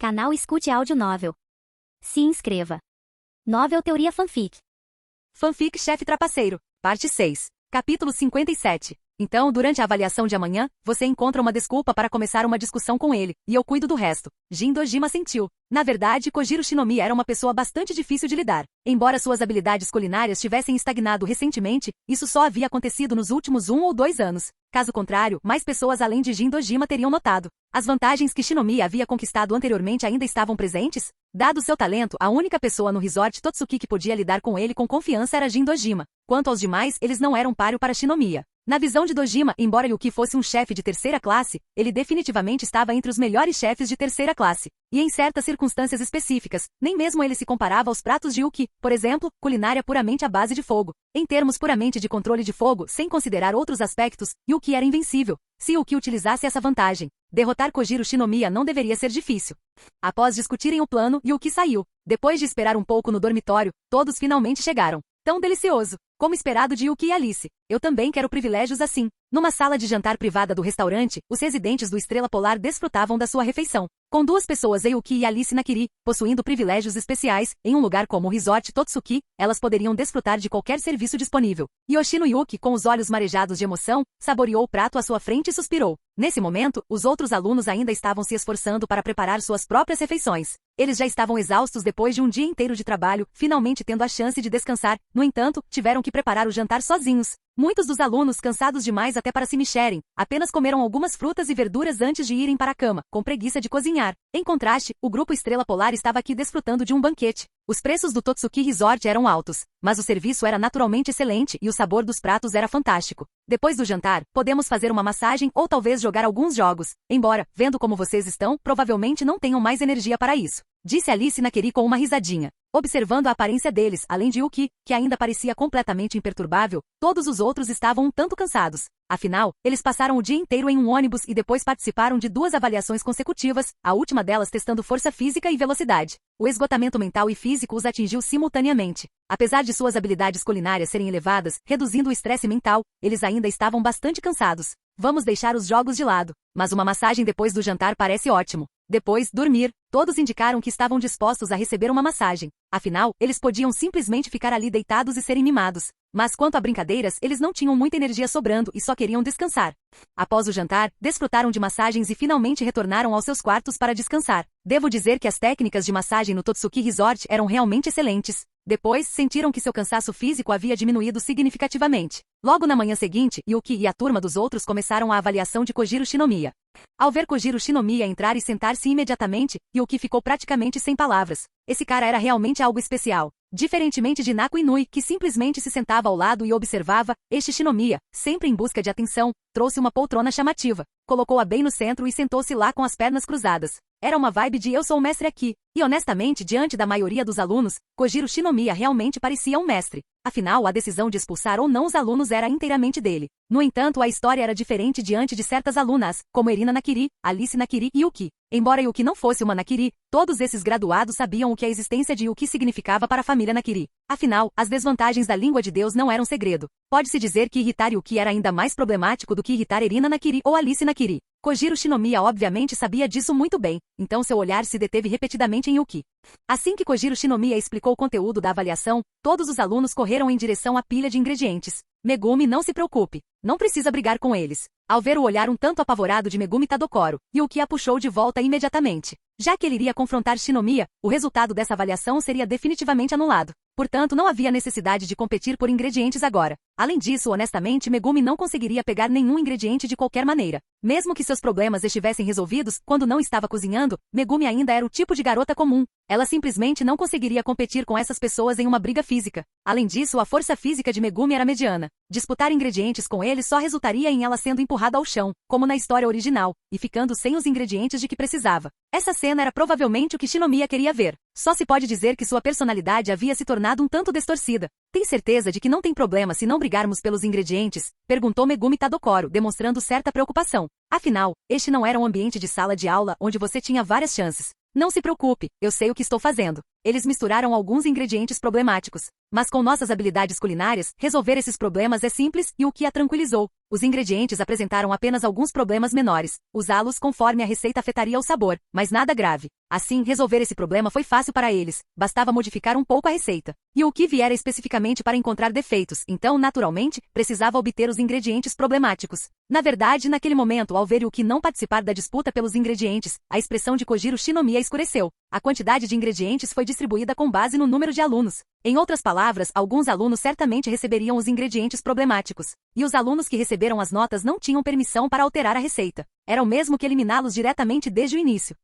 Canal Escute Áudio Novel. Se inscreva. Novel Teoria Fanfic. Fanfic Chefe Trapaceiro, Parte 6, Capítulo 57. Então, durante a avaliação de amanhã, você encontra uma desculpa para começar uma discussão com ele, e eu cuido do resto. Jin Dojima sentiu. Na verdade, Kojiro Shinomiya era uma pessoa bastante difícil de lidar. Embora suas habilidades culinárias tivessem estagnado recentemente, isso só havia acontecido nos últimos 1 ou 2 anos. Caso contrário, mais pessoas além de Jin Dojima teriam notado. As vantagens que Shinomiya havia conquistado anteriormente ainda estavam presentes? Dado seu talento, a única pessoa no resort Totsuki que podia lidar com ele com confiança era Jin Dojima. Quanto aos demais, eles não eram páreo para Shinomiya. Na visão de Dojima, embora Yuki fosse um chefe de terceira classe, ele definitivamente estava entre os melhores chefes de terceira classe. E em certas circunstâncias específicas, nem mesmo ele se comparava aos pratos de Yuki, por exemplo, culinária puramente à base de fogo. Em termos puramente de controle de fogo, sem considerar outros aspectos, Yuki era invencível. Se Yuki utilizasse essa vantagem, derrotar Kojiro Shinomiya não deveria ser difícil. Após discutirem o plano, Yuki saiu. Depois de esperar um pouco no dormitório, todos finalmente chegaram. Tão delicioso, como esperado de Yuki e Alice. Eu também quero privilégios assim. Numa sala de jantar privada do restaurante, os residentes do Estrela Polar desfrutavam da sua refeição. Com 2 pessoas, Yuki e Alice Nakiri, possuindo privilégios especiais, em um lugar como o Resort Totsuki, elas poderiam desfrutar de qualquer serviço disponível. Yoshino Yuki, com os olhos marejados de emoção, saboreou o prato à sua frente e suspirou. Nesse momento, os outros alunos ainda estavam se esforçando para preparar suas próprias refeições. Eles já estavam exaustos depois de um dia inteiro de trabalho, finalmente tendo a chance de descansar. No entanto, tiveram que preparar o jantar sozinhos. Muitos dos alunos, cansados demais até para se mexerem, apenas comeram algumas frutas e verduras antes de irem para a cama, com preguiça de cozinhar. Em contraste, o grupo Estrela Polar estava aqui desfrutando de um banquete. Os preços do Totsuki Resort eram altos, mas o serviço era naturalmente excelente e o sabor dos pratos era fantástico. Depois do jantar, podemos fazer uma massagem ou talvez jogar alguns jogos, embora, vendo como vocês estão, provavelmente não tenham mais energia para isso. Disse Alice Nakiri com uma risadinha. Observando a aparência deles, além de Yuki, que ainda parecia completamente imperturbável, todos os outros estavam um tanto cansados. Afinal, eles passaram o dia inteiro em um ônibus e depois participaram de 2 avaliações consecutivas, a última delas testando força física e velocidade. O esgotamento mental e físico os atingiu simultaneamente. Apesar de suas habilidades culinárias serem elevadas, reduzindo o estresse mental, eles ainda estavam bastante cansados. Vamos deixar os jogos de lado, mas uma massagem depois do jantar parece ótimo. Depois, dormir. Todos indicaram que estavam dispostos a receber uma massagem. Afinal, eles podiam simplesmente ficar ali deitados e serem mimados. Mas quanto a brincadeiras, eles não tinham muita energia sobrando e só queriam descansar. Após o jantar, desfrutaram de massagens e finalmente retornaram aos seus quartos para descansar. Devo dizer que as técnicas de massagem no Totsuki Resort eram realmente excelentes. Depois, sentiram que seu cansaço físico havia diminuído significativamente. Logo na manhã seguinte, Yuki e a turma dos outros começaram a avaliação de Kojiro Shinomiya. Ao ver Kojiro Shinomiya entrar e sentar-se imediatamente, Yuki ficou praticamente sem palavras. Esse cara era realmente algo especial. Diferentemente de Naku Inui, que simplesmente se sentava ao lado e observava, este Shinomiya, sempre em busca de atenção, trouxe uma poltrona chamativa, colocou-a bem no centro e sentou-se lá com as pernas cruzadas. Era uma vibe de eu sou o mestre aqui. E honestamente, diante da maioria dos alunos, Kojiro Shinomiya realmente parecia um mestre. Afinal, a decisão de expulsar ou não os alunos era inteiramente dele. No entanto, a história era diferente diante de certas alunas, como Erina Nakiri, Alice Nakiri e Yuki. Embora Yuki não fosse uma Nakiri, todos esses graduados sabiam o que a existência de Yuki significava para a família Nakiri. Afinal, as desvantagens da língua de Deus não eram segredo. Pode-se dizer que irritar Yuki era ainda mais problemático do que irritar Erina Nakiri ou Alice Nakiri. Kojiro Shinomiya obviamente sabia disso muito bem, então seu olhar se deteve repetidamente em Yuki. Assim que Kojiro Shinomiya explicou o conteúdo da avaliação, todos os alunos correram em direção à pilha de ingredientes. Megumi, não se preocupe. Não precisa brigar com eles. Ao ver o olhar um tanto apavorado de Megumi Tadokoro, Yuki a puxou de volta imediatamente. Já que ele iria confrontar Shinomiya, o resultado dessa avaliação seria definitivamente anulado. Portanto, não havia necessidade de competir por ingredientes agora. Além disso, honestamente, Megumi não conseguiria pegar nenhum ingrediente de qualquer maneira. Mesmo que seus problemas estivessem resolvidos, quando não estava cozinhando, Megumi ainda era o tipo de garota comum. Ela simplesmente não conseguiria competir com essas pessoas em uma briga física. Além disso, a força física de Megumi era mediana. Disputar ingredientes com ele só resultaria em ela sendo empurrada ao chão, como na história original, e ficando sem os ingredientes de que precisava. Essa cena era provavelmente o que Shinomiya queria ver. Só se pode dizer que sua personalidade havia se tornado um tanto distorcida. Tem certeza de que não tem problema se não brigarmos pelos ingredientes? Perguntou Megumi Tadokoro, demonstrando certa preocupação. Afinal, este não era um ambiente de sala de aula onde você tinha várias chances. Não se preocupe, eu sei o que estou fazendo. Eles misturaram alguns ingredientes problemáticos. Mas com nossas habilidades culinárias, resolver esses problemas é simples e o que a tranquilizou. Os ingredientes apresentaram apenas alguns problemas menores. Usá-los conforme a receita afetaria o sabor, mas nada grave. Assim, resolver esse problema foi fácil para eles. Bastava modificar um pouco a receita. E o que viera especificamente para encontrar defeitos, então, naturalmente, precisava obter os ingredientes problemáticos. Na verdade, naquele momento, ao ver o que não participar da disputa pelos ingredientes, a expressão de Kojiro Shinomiya escureceu. A quantidade de ingredientes foi distribuída com base no número de alunos. Em outras palavras, alguns alunos certamente receberiam os ingredientes problemáticos. E os alunos que receberam as notas não tinham permissão para alterar a receita. Era o mesmo que eliminá-los diretamente desde o início.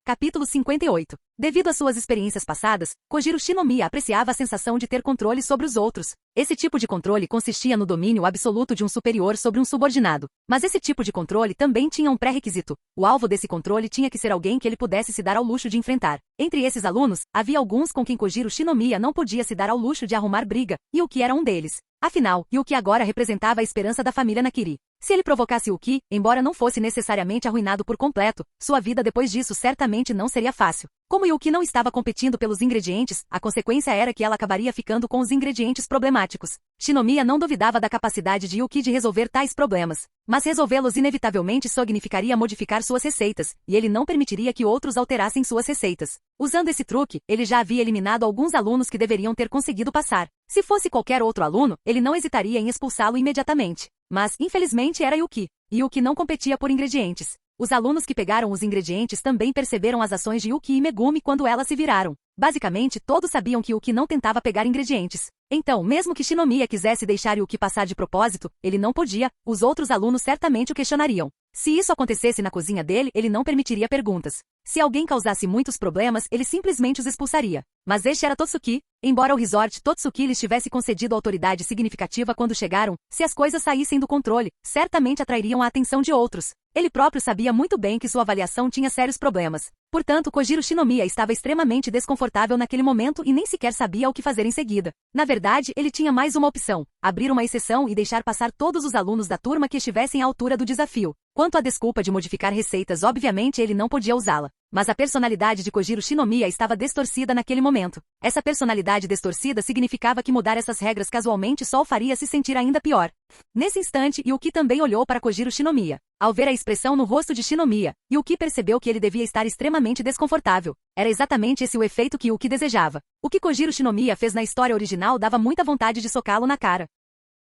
Capítulo 58. Devido às suas experiências passadas, Kojiro Shinomiya apreciava a sensação de ter controle sobre os outros. Esse tipo de controle consistia no domínio absoluto de um superior sobre um subordinado. Mas esse tipo de controle também tinha um pré-requisito. O alvo desse controle tinha que ser alguém que ele pudesse se dar ao luxo de enfrentar. Entre esses alunos, havia alguns com quem Kojiro Shinomiya não podia se dar ao luxo de arrumar briga, e Yuki era um deles. Afinal, Yuki agora representava a esperança da família Nakiri. Se ele provocasse Yuki, embora não fosse necessariamente arruinado por completo, sua vida depois disso certamente não seria fácil. Como Yuki não estava competindo pelos ingredientes, a consequência era que ela acabaria ficando com os ingredientes problemáticos. Shinomiya não duvidava da capacidade de Yuki de resolver tais problemas. Mas resolvê-los inevitavelmente significaria modificar suas receitas, e ele não permitiria que outros alterassem suas receitas. Usando esse truque, ele já havia eliminado alguns alunos que deveriam ter conseguido passar. Se fosse qualquer outro aluno, ele não hesitaria em expulsá-lo imediatamente. Mas, infelizmente, era Yuki. E Yuki não competia por ingredientes. Os alunos que pegaram os ingredientes também perceberam as ações de Yuki e Megumi quando elas se viraram. Basicamente, todos sabiam que Yuki não tentava pegar ingredientes. Então, mesmo que Shinomiya quisesse deixar Yuki passar de propósito, ele não podia, os outros alunos certamente o questionariam. Se isso acontecesse na cozinha dele, ele não permitiria perguntas. Se alguém causasse muitos problemas, ele simplesmente os expulsaria. Mas este era Totsuki. Embora o resort Totsuki lhes tivesse concedido autoridade significativa quando chegaram, se as coisas saíssem do controle, certamente atrairiam a atenção de outros. Ele próprio sabia muito bem que sua avaliação tinha sérios problemas. Portanto, Kojiro Shinomiya estava extremamente desconfortável naquele momento e nem sequer sabia o que fazer em seguida. Na verdade, ele tinha mais uma opção: abrir uma exceção e deixar passar todos os alunos da turma que estivessem à altura do desafio. Quanto à desculpa de modificar receitas, obviamente ele não podia usá-la. Mas a personalidade de Kojiro Shinomiya estava distorcida naquele momento. Essa personalidade distorcida significava que mudar essas regras casualmente só o faria se sentir ainda pior. Nesse instante, Yuki também olhou para Kojiro Shinomiya. Ao ver a expressão no rosto de Shinomiya, Yuki percebeu que ele devia estar extremamente desconfortável. Era exatamente esse o efeito que Yuki desejava. O que Kojiro Shinomiya fez na história original dava muita vontade de socá-lo na cara.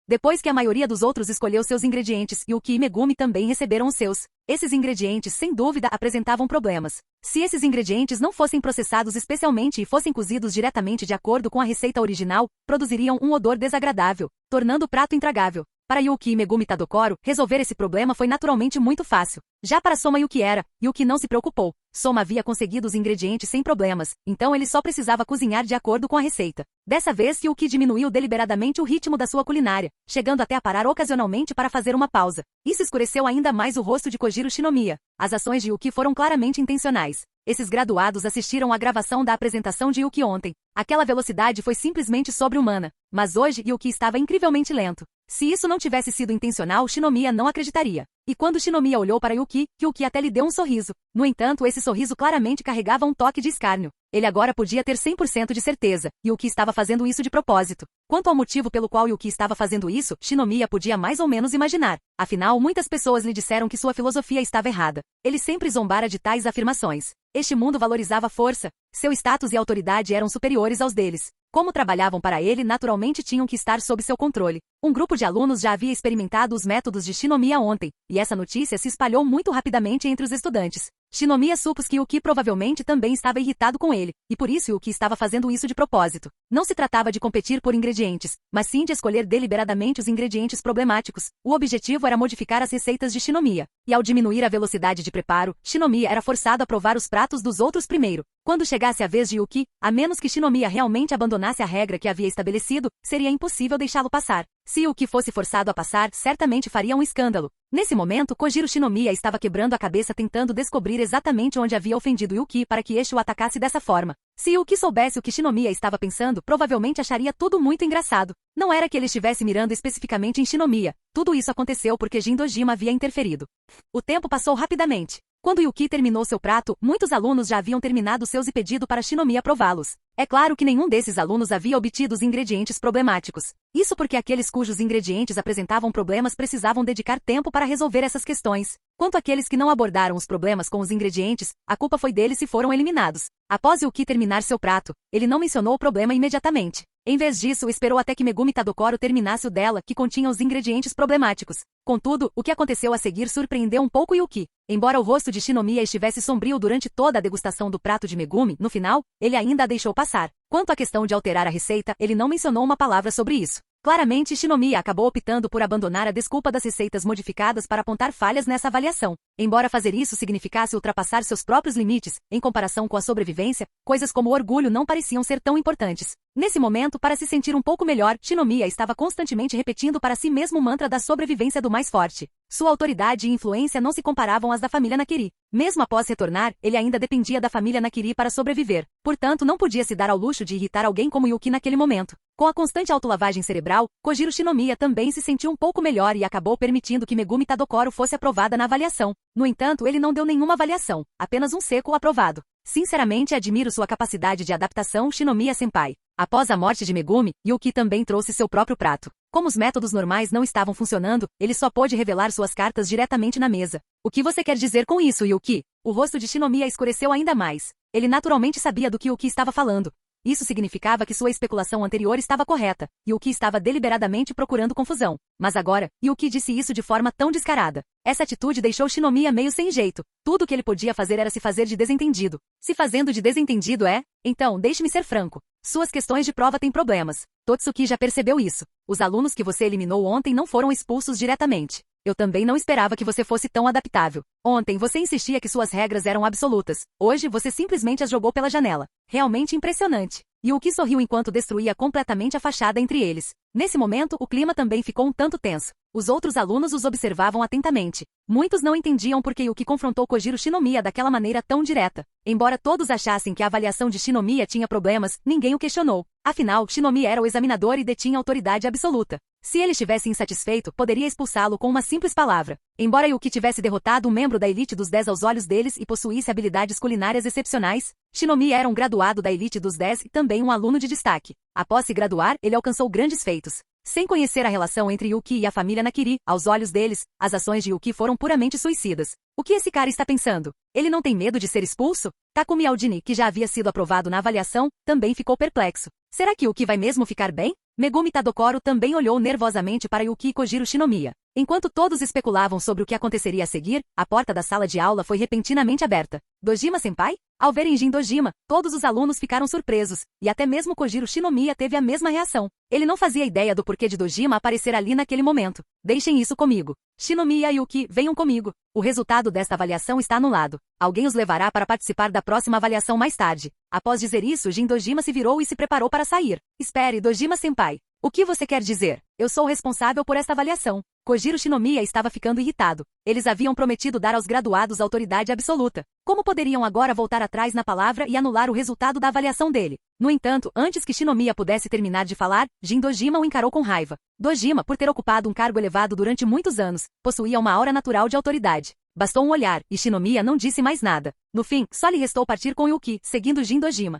Depois que a maioria dos outros escolheu seus ingredientes, Yuki e Megumi também receberam os seus. Esses ingredientes, sem dúvida, apresentavam problemas. Se esses ingredientes não fossem processados especialmente e fossem cozidos diretamente de acordo com a receita original, produziriam um odor desagradável, tornando o prato intragável. Para Yuki e Megumi Tadokoro, resolver esse problema foi naturalmente muito fácil. Já para Soma Yuki não se preocupou. Soma havia conseguido os ingredientes sem problemas, então ele só precisava cozinhar de acordo com a receita. Dessa vez, Yuki diminuiu deliberadamente o ritmo da sua culinária, chegando até a parar ocasionalmente para fazer uma pausa. Isso escureceu ainda mais o rosto de Kojiro Shinomiya. As ações de Yuki foram claramente intencionais. Esses graduados assistiram à gravação da apresentação de Yuki ontem. Aquela velocidade foi simplesmente sobre-humana. Mas hoje, Yuki estava incrivelmente lento. Se isso não tivesse sido intencional, Shinomiya não acreditaria. E quando Shinomiya olhou para Yuki até lhe deu um sorriso. No entanto, esse sorriso claramente carregava um toque de escárnio. Ele agora podia ter 100% de certeza. Yuki estava fazendo isso de propósito. Quanto ao motivo pelo qual Yuki estava fazendo isso, Shinomiya podia mais ou menos imaginar. Afinal, muitas pessoas lhe disseram que sua filosofia estava errada. Ele sempre zombara de tais afirmações. Este mundo valorizava força. Seu status e autoridade eram superiores aos deles. Como trabalhavam para ele, naturalmente tinham que estar sob seu controle. Um grupo de alunos já havia experimentado os métodos de Shinomiya ontem, e essa notícia se espalhou muito rapidamente entre os estudantes. Shinomiya supôs que Yuki provavelmente também estava irritado com ele, e por isso Yuki estava fazendo isso de propósito. Não se tratava de competir por ingredientes, mas sim de escolher deliberadamente os ingredientes problemáticos. O objetivo era modificar as receitas de Shinomiya. E ao diminuir a velocidade de preparo, Shinomiya era forçado a provar os pratos dos outros primeiro. Quando chegasse a vez de Yuki, a menos que Shinomiya realmente abandonasse a regra que havia estabelecido, seria impossível deixá-lo passar. Se Yuki fosse forçado a passar, certamente faria um escândalo. Nesse momento, Kojiro Shinomiya estava quebrando a cabeça tentando descobrir exatamente onde havia ofendido Yuki para que este o atacasse dessa forma. Se Yuki soubesse o que Shinomiya estava pensando, provavelmente acharia tudo muito engraçado. Não era que ele estivesse mirando especificamente em Shinomiya. Tudo isso aconteceu porque Jin Dojima havia interferido. O tempo passou rapidamente. Quando Yuki terminou seu prato, muitos alunos já haviam terminado seus e pedido para Shinomiya prová-los. É claro que nenhum desses alunos havia obtido os ingredientes problemáticos. Isso porque aqueles cujos ingredientes apresentavam problemas precisavam dedicar tempo para resolver essas questões. Quanto àqueles que não abordaram os problemas com os ingredientes, a culpa foi deles se foram eliminados. Após Yuki terminar seu prato, ele não mencionou o problema imediatamente. Em vez disso, esperou até que Megumi Tadokoro terminasse o dela, que continha os ingredientes problemáticos. Contudo, o que aconteceu a seguir surpreendeu um pouco Yuki. Embora o rosto de Shinomiya estivesse sombrio durante toda a degustação do prato de Megumi, no final, ele ainda a deixou passar. Quanto à questão de alterar a receita, ele não mencionou uma palavra sobre isso. Claramente, Shinomiya acabou optando por abandonar a desculpa das receitas modificadas para apontar falhas nessa avaliação. Embora fazer isso significasse ultrapassar seus próprios limites, em comparação com a sobrevivência, coisas como o orgulho não pareciam ser tão importantes. Nesse momento, para se sentir um pouco melhor, Shinomiya estava constantemente repetindo para si mesmo o mantra da sobrevivência do mais forte. Sua autoridade e influência não se comparavam às da família Nakiri. Mesmo após retornar, ele ainda dependia da família Nakiri para sobreviver. Portanto, não podia se dar ao luxo de irritar alguém como Yuki naquele momento. Com a constante autolavagem cerebral, Kojiro Shinomiya também se sentiu um pouco melhor e acabou permitindo que Megumi Tadokoro fosse aprovada na avaliação. No entanto, ele não deu nenhuma avaliação, apenas um seco aprovado. Sinceramente, admiro sua capacidade de adaptação, Shinomiya-senpai. Após a morte de Megumi, Yuki também trouxe seu próprio prato. Como os métodos normais não estavam funcionando, ele só pôde revelar suas cartas diretamente na mesa. O que você quer dizer com isso, Yuki? O rosto de Shinomiya escureceu ainda mais. Ele naturalmente sabia do que Yuki estava falando. Isso significava que sua especulação anterior estava correta, e Yuki estava deliberadamente procurando confusão. Mas agora, Yuki disse isso de forma tão descarada. Essa atitude deixou Shinomiya meio sem jeito. Tudo o que ele podia fazer era se fazer de desentendido. Se fazendo de desentendido é? Então, deixe-me ser franco. Suas questões de prova têm problemas. Totsuki já percebeu isso. Os alunos que você eliminou ontem não foram expulsos diretamente. Eu também não esperava que você fosse tão adaptável. Ontem você insistia que suas regras eram absolutas. Hoje você simplesmente as jogou pela janela. Realmente impressionante. Yuki sorriu enquanto destruía completamente a fachada entre eles. Nesse momento, o clima também ficou um tanto tenso. Os outros alunos os observavam atentamente. Muitos não entendiam por que Yuki confrontou Kojiro Shinomiya daquela maneira tão direta. Embora todos achassem que a avaliação de Shinomiya tinha problemas, ninguém o questionou. Afinal, Shinomiya era o examinador e detinha autoridade absoluta. Se ele estivesse insatisfeito, poderia expulsá-lo com uma simples palavra. Embora Yuki tivesse derrotado um membro da elite dos 10 aos olhos deles e possuísse habilidades culinárias excepcionais, Shinomiya era um graduado da elite dos 10 e também um aluno de destaque. Após se graduar, ele alcançou grandes feitos. Sem conhecer a relação entre Yuki e a família Nakiri, aos olhos deles, as ações de Yuki foram puramente suicidas. O que esse cara está pensando? Ele não tem medo de ser expulso? Takumi Aldini, que já havia sido aprovado na avaliação, também ficou perplexo. Será que Yuki vai mesmo ficar bem? Megumi Tadokoro também olhou nervosamente para Yuki e Kojiro Shinomiya. Enquanto todos especulavam sobre o que aconteceria a seguir, a porta da sala de aula foi repentinamente aberta. Dojima-senpai? Ao verem Jin Dojima, todos os alunos ficaram surpresos, e até mesmo Kojiro Shinomiya teve a mesma reação. Ele não fazia ideia do porquê de Dojima aparecer ali naquele momento. Deixem isso comigo. Shinomiya e Yuki, venham comigo. O resultado desta avaliação está anulado. Alguém os levará para participar da próxima avaliação mais tarde. Após dizer isso, Jin Dojima se virou e se preparou para sair. Espere, Dojima-senpai. O que você quer dizer? Eu sou o responsável por esta avaliação. Kojiro Shinomiya estava ficando irritado. Eles haviam prometido dar aos graduados autoridade absoluta. Como poderiam agora voltar atrás na palavra e anular o resultado da avaliação dele? No entanto, antes que Shinomiya pudesse terminar de falar, Jin Dojima o encarou com raiva. Dojima, por ter ocupado um cargo elevado durante muitos anos, possuía uma aura natural de autoridade. Bastou um olhar, e Shinomiya não disse mais nada. No fim, só lhe restou partir com Yuki, seguindo Jin Dojima.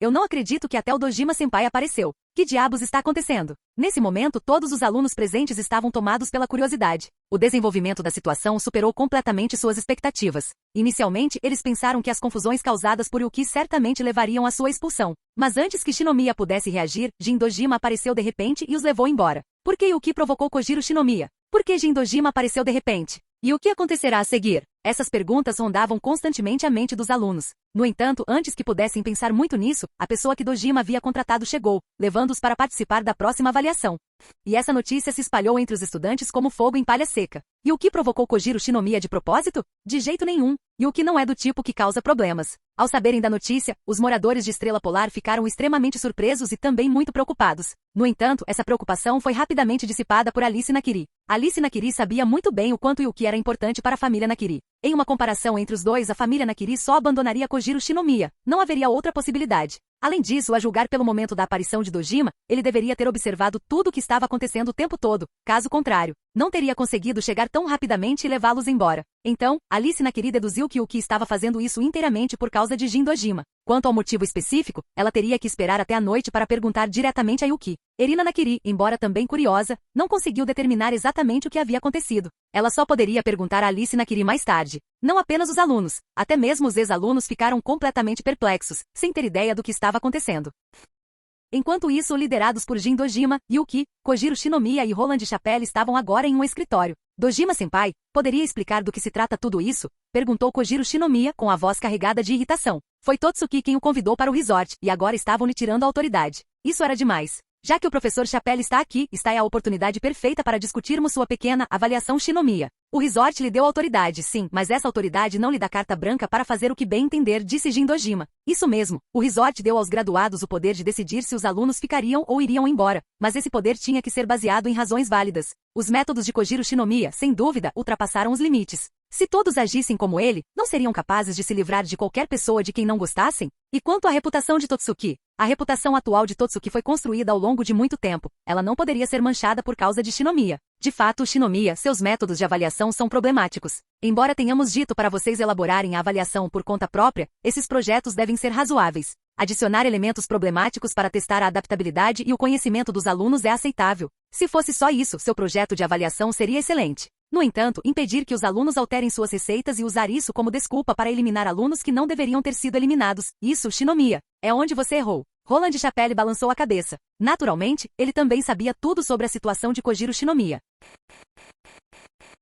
Eu não acredito que até o Dojima-senpai apareceu. Que diabos está acontecendo? Nesse momento, todos os alunos presentes estavam tomados pela curiosidade. O desenvolvimento da situação superou completamente suas expectativas. Inicialmente, eles pensaram que as confusões causadas por Yuki certamente levariam à sua expulsão. Mas antes que Shinomiya pudesse reagir, Jin Dojima apareceu de repente e os levou embora. Por que Yuki provocou Kojiro Shinomiya? Por que Jin Dojima apareceu de repente? E o que acontecerá a seguir? Essas perguntas rondavam constantemente a mente dos alunos. No entanto, antes que pudessem pensar muito nisso, a pessoa que Dojima havia contratado chegou, levando-os para participar da próxima avaliação. E essa notícia se espalhou entre os estudantes como fogo em palha seca. E o que provocou Kojiro Shinomiya de propósito? De jeito nenhum. E o que não é do tipo que causa problemas. Ao saberem da notícia, os moradores de Estrela Polar ficaram extremamente surpresos e também muito preocupados. No entanto, essa preocupação foi rapidamente dissipada por Alice Nakiri. Alice Nakiri sabia muito bem o quanto Yuki era importante para a família Nakiri. Em uma comparação entre os dois, a família Nakiri só abandonaria Kojiro Shinomiya, não haveria outra possibilidade. Além disso, a julgar pelo momento da aparição de Dojima, ele deveria ter observado tudo o que estava acontecendo o tempo todo. Caso contrário, não teria conseguido chegar tão rapidamente e levá-los embora. Então, Alice Nakiri deduziu que o Uki estava fazendo isso inteiramente por causa de Jin Dojima. Quanto ao motivo específico, ela teria que esperar até a noite para perguntar diretamente a Yuki. Erina Nakiri, embora também curiosa, não conseguiu determinar exatamente o que havia acontecido. Ela só poderia perguntar a Alice Nakiri mais tarde. Não apenas os alunos, até mesmo os ex-alunos ficaram completamente perplexos, sem ter ideia do que estava acontecendo. Enquanto isso, liderados por Jin Dojima, Yuki, Kojiro Shinomiya e Roland Chapelle estavam agora em um escritório. Dojima-senpai, poderia explicar do que se trata tudo isso? Perguntou Kojiro Shinomiya com a voz carregada de irritação. Foi Totsuki quem o convidou para o resort, e agora estavam lhe tirando a autoridade. Isso era demais. Já que o professor Chapelle está aqui, está a oportunidade perfeita para discutirmos sua pequena avaliação Shinomiya. O resort lhe deu autoridade, sim, mas essa autoridade não lhe dá carta branca para fazer o que bem entender, disse Jin Dojima. Isso mesmo, o resort deu aos graduados o poder de decidir se os alunos ficariam ou iriam embora, mas esse poder tinha que ser baseado em razões válidas. Os métodos de Kojiro Shinomiya, sem dúvida, ultrapassaram os limites. Se todos agissem como ele, não seriam capazes de se livrar de qualquer pessoa de quem não gostassem? E quanto à reputação de Totsuki? A reputação atual de Totsuki foi construída ao longo de muito tempo. Ela não poderia ser manchada por causa de Shinomiya. De fato, Shinomiya, seus métodos de avaliação são problemáticos. Embora tenhamos dito para vocês elaborarem a avaliação por conta própria, esses projetos devem ser razoáveis. Adicionar elementos problemáticos para testar a adaptabilidade e o conhecimento dos alunos é aceitável. Se fosse só isso, seu projeto de avaliação seria excelente. No entanto, impedir que os alunos alterem suas receitas e usar isso como desculpa para eliminar alunos que não deveriam ter sido eliminados, isso, Shinomiya, é onde você errou. Roland Chapelle balançou a cabeça. Naturalmente, ele também sabia tudo sobre a situação de Kojiro Shinomiya.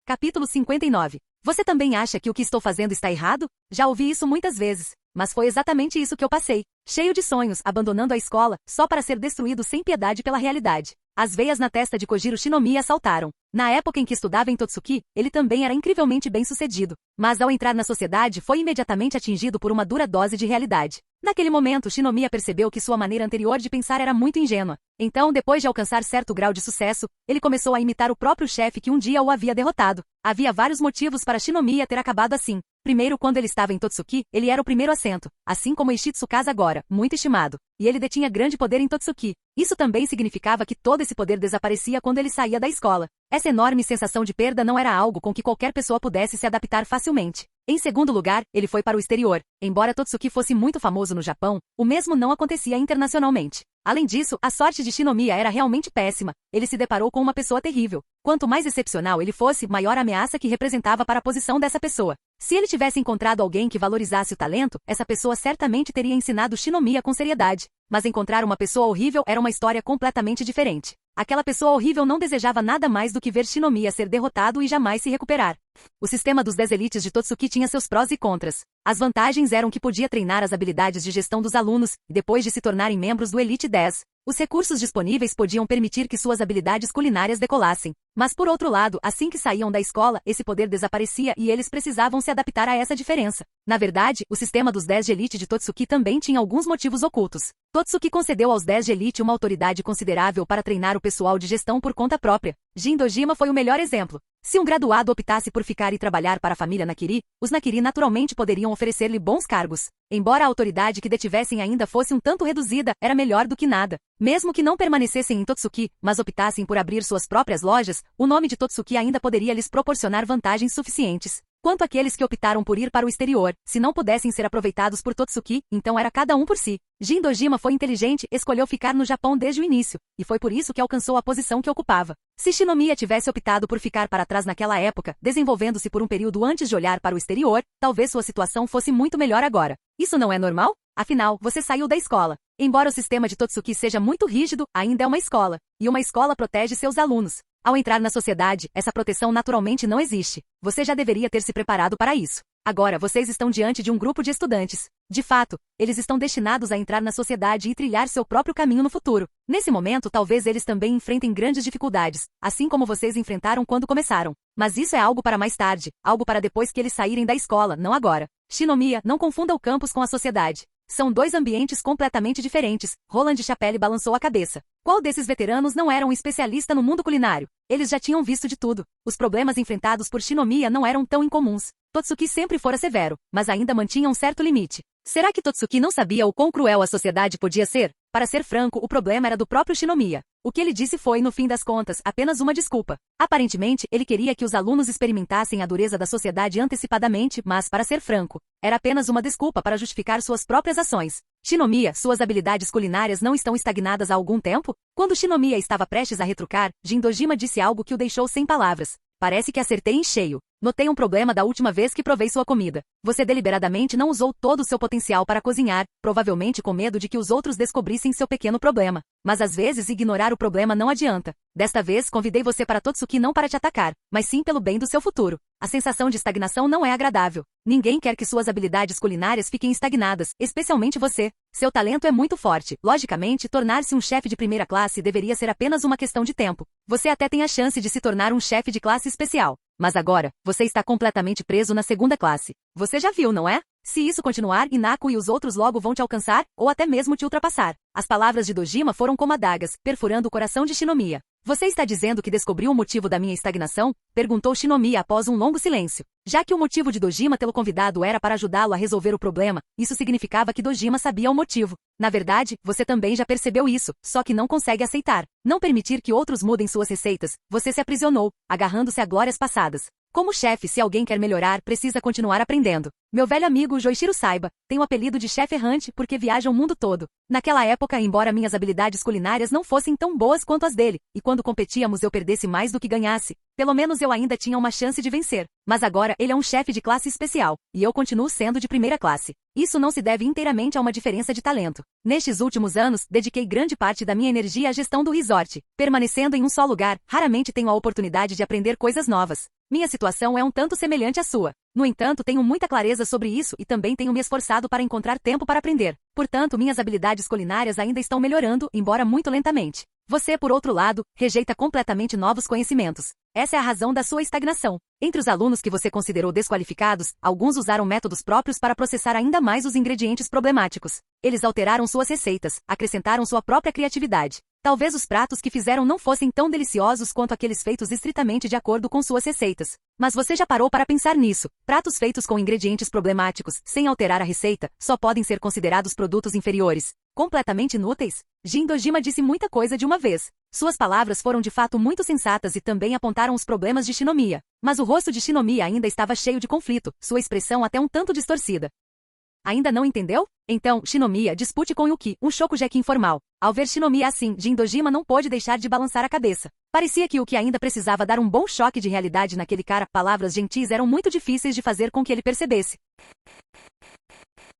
Capítulo 59. Você também acha que o que estou fazendo está errado? Já ouvi isso muitas vezes, mas foi exatamente isso que eu passei. Cheio de sonhos, abandonando a escola, só para ser destruído sem piedade pela realidade. As veias na testa de Kojiro Shinomiya saltaram. Na época em que estudava em Totsuki, ele também era incrivelmente bem-sucedido. Mas ao entrar na sociedade, foi imediatamente atingido por uma dura dose de realidade. Naquele momento, Shinomiya percebeu que sua maneira anterior de pensar era muito ingênua. Então, depois de alcançar certo grau de sucesso, ele começou a imitar o próprio chefe que um dia o havia derrotado. Havia vários motivos para Shinomiya ter acabado assim. Primeiro, quando ele estava em Totsuki, ele era o primeiro assento, assim como Eiichi Tsukasa agora, muito estimado. E ele detinha grande poder em Totsuki. Isso também significava que todo esse poder desaparecia quando ele saía da escola. Essa enorme sensação de perda não era algo com que qualquer pessoa pudesse se adaptar facilmente. Em segundo lugar, ele foi para o exterior. Embora Totsuki fosse muito famoso no Japão, o mesmo não acontecia internacionalmente. Além disso, a sorte de Shinomiya era realmente péssima. Ele se deparou com uma pessoa terrível. Quanto mais excepcional ele fosse, maior a ameaça que representava para a posição dessa pessoa. Se ele tivesse encontrado alguém que valorizasse o talento, essa pessoa certamente teria ensinado Shinomiya com seriedade. Mas encontrar uma pessoa horrível era uma história completamente diferente. Aquela pessoa horrível não desejava nada mais do que ver Shinomiya ser derrotado e jamais se recuperar. O sistema dos 10 elites de Totsuki tinha seus prós e contras. As vantagens eram que podia treinar as habilidades de gestão dos alunos, depois de se tornarem membros do Elite 10. Os recursos disponíveis podiam permitir que suas habilidades culinárias decolassem. Mas por outro lado, assim que saíam da escola, esse poder desaparecia e eles precisavam se adaptar a essa diferença. Na verdade, o sistema dos 10 de elite de Totsuki também tinha alguns motivos ocultos. Totsuki concedeu aos 10 de elite uma autoridade considerável para treinar o pessoal de gestão por conta própria. Jin Dojima foi o melhor exemplo. Se um graduado optasse por ficar e trabalhar para a família Nakiri, os Nakiri naturalmente poderiam oferecer-lhe bons cargos. Embora a autoridade que detivessem ainda fosse um tanto reduzida, era melhor do que nada. Mesmo que não permanecessem em Totsuki, mas optassem por abrir suas próprias lojas, o nome de Totsuki ainda poderia lhes proporcionar vantagens suficientes. Quanto àqueles que optaram por ir para o exterior, se não pudessem ser aproveitados por Totsuki, então era cada um por si. Jin Dojima foi inteligente, escolheu ficar no Japão desde o início, e foi por isso que alcançou a posição que ocupava. Se Shinomiya tivesse optado por ficar para trás naquela época, desenvolvendo-se por um período antes de olhar para o exterior, talvez sua situação fosse muito melhor agora. Isso não é normal? Afinal, você saiu da escola. Embora o sistema de Totsuki seja muito rígido, ainda é uma escola. E uma escola protege seus alunos. Ao entrar na sociedade, essa proteção naturalmente não existe. Você já deveria ter se preparado para isso. Agora, vocês estão diante de um grupo de estudantes. De fato, eles estão destinados a entrar na sociedade e trilhar seu próprio caminho no futuro. Nesse momento, talvez eles também enfrentem grandes dificuldades, assim como vocês enfrentaram quando começaram. Mas isso é algo para mais tarde, algo para depois que eles saírem da escola, não agora. Shinomiya, não confunda o campus com a sociedade. São dois ambientes completamente diferentes. Roland Chapelle balançou a cabeça. Qual desses veteranos não era um especialista no mundo culinário? Eles já tinham visto de tudo. Os problemas enfrentados por Shinomiya não eram tão incomuns. Totsuki sempre fora severo, mas ainda mantinha um certo limite. Será que Totsuki não sabia o quão cruel a sociedade podia ser? Para ser franco, o problema era do próprio Shinomiya. O que ele disse foi, no fim das contas, apenas uma desculpa. Aparentemente, ele queria que os alunos experimentassem a dureza da sociedade antecipadamente, mas, para ser franco, era apenas uma desculpa para justificar suas próprias ações. Shinomiya, suas habilidades culinárias não estão estagnadas há algum tempo? Quando Shinomiya estava prestes a retrucar, Jindojima disse algo que o deixou sem palavras. Parece que acertei em cheio. Notei um problema da última vez que provei sua comida. Você deliberadamente não usou todo o seu potencial para cozinhar, provavelmente com medo de que os outros descobrissem seu pequeno problema. Mas às vezes ignorar o problema não adianta. Desta vez convidei você para Totsuki não para te atacar, mas sim pelo bem do seu futuro. A sensação de estagnação não é agradável. Ninguém quer que suas habilidades culinárias fiquem estagnadas, especialmente você. Seu talento é muito forte. Logicamente, tornar-se um chefe de primeira classe deveria ser apenas uma questão de tempo. Você até tem a chance de se tornar um chefe de classe especial. Mas agora, você está completamente preso na segunda classe. Você já viu, não é? Se isso continuar, Inako e os outros logo vão te alcançar, ou até mesmo te ultrapassar. As palavras de Dojima foram como adagas, perfurando o coração de Shinomiya. Você está dizendo que descobriu o motivo da minha estagnação? Perguntou Shinomiya após um longo silêncio. Já que o motivo de Dojima tê-lo convidado era para ajudá-lo a resolver o problema, isso significava que Dojima sabia o motivo. Na verdade, você também já percebeu isso, só que não consegue aceitar. Não permitir que outros mudem suas receitas, você se aprisionou, agarrando-se a glórias passadas. Como chefe, se alguém quer melhorar, precisa continuar aprendendo. Meu velho amigo Joichiro Saiba tem o apelido de chefe errante porque viaja o mundo todo. Naquela época, embora minhas habilidades culinárias não fossem tão boas quanto as dele, e quando competíamos eu perdesse mais do que ganhasse, pelo menos eu ainda tinha uma chance de vencer. Mas agora ele é um chefe de classe especial, e eu continuo sendo de primeira classe. Isso não se deve inteiramente a uma diferença de talento. Nestes últimos anos, dediquei grande parte da minha energia à gestão do resort. Permanecendo em um só lugar, raramente tenho a oportunidade de aprender coisas novas. Minha situação é um tanto semelhante à sua. No entanto, tenho muita clareza sobre isso e também tenho me esforçado para encontrar tempo para aprender. Portanto, minhas habilidades culinárias ainda estão melhorando, embora muito lentamente. Você, por outro lado, rejeita completamente novos conhecimentos. Essa é a razão da sua estagnação. Entre os alunos que você considerou desqualificados, alguns usaram métodos próprios para processar ainda mais os ingredientes problemáticos. Eles alteraram suas receitas, acrescentaram sua própria criatividade. Talvez os pratos que fizeram não fossem tão deliciosos quanto aqueles feitos estritamente de acordo com suas receitas. Mas você já parou para pensar nisso? Pratos feitos com ingredientes problemáticos, sem alterar a receita, só podem ser considerados produtos inferiores. Completamente inúteis? Jindojima disse muita coisa de uma vez. Suas palavras foram de fato muito sensatas e também apontaram os problemas de Shinomiya. Mas o rosto de Shinomiya ainda estava cheio de conflito, sua expressão até um tanto distorcida. Ainda não entendeu? Então, Shinomiya, dispute com Yuki, um shokugeki informal. Ao ver Shinomiya assim, Jindojima não pôde deixar de balançar a cabeça. Parecia que Yuki ainda precisava dar um bom choque de realidade naquele cara. Palavras gentis eram muito difíceis de fazer com que ele percebesse.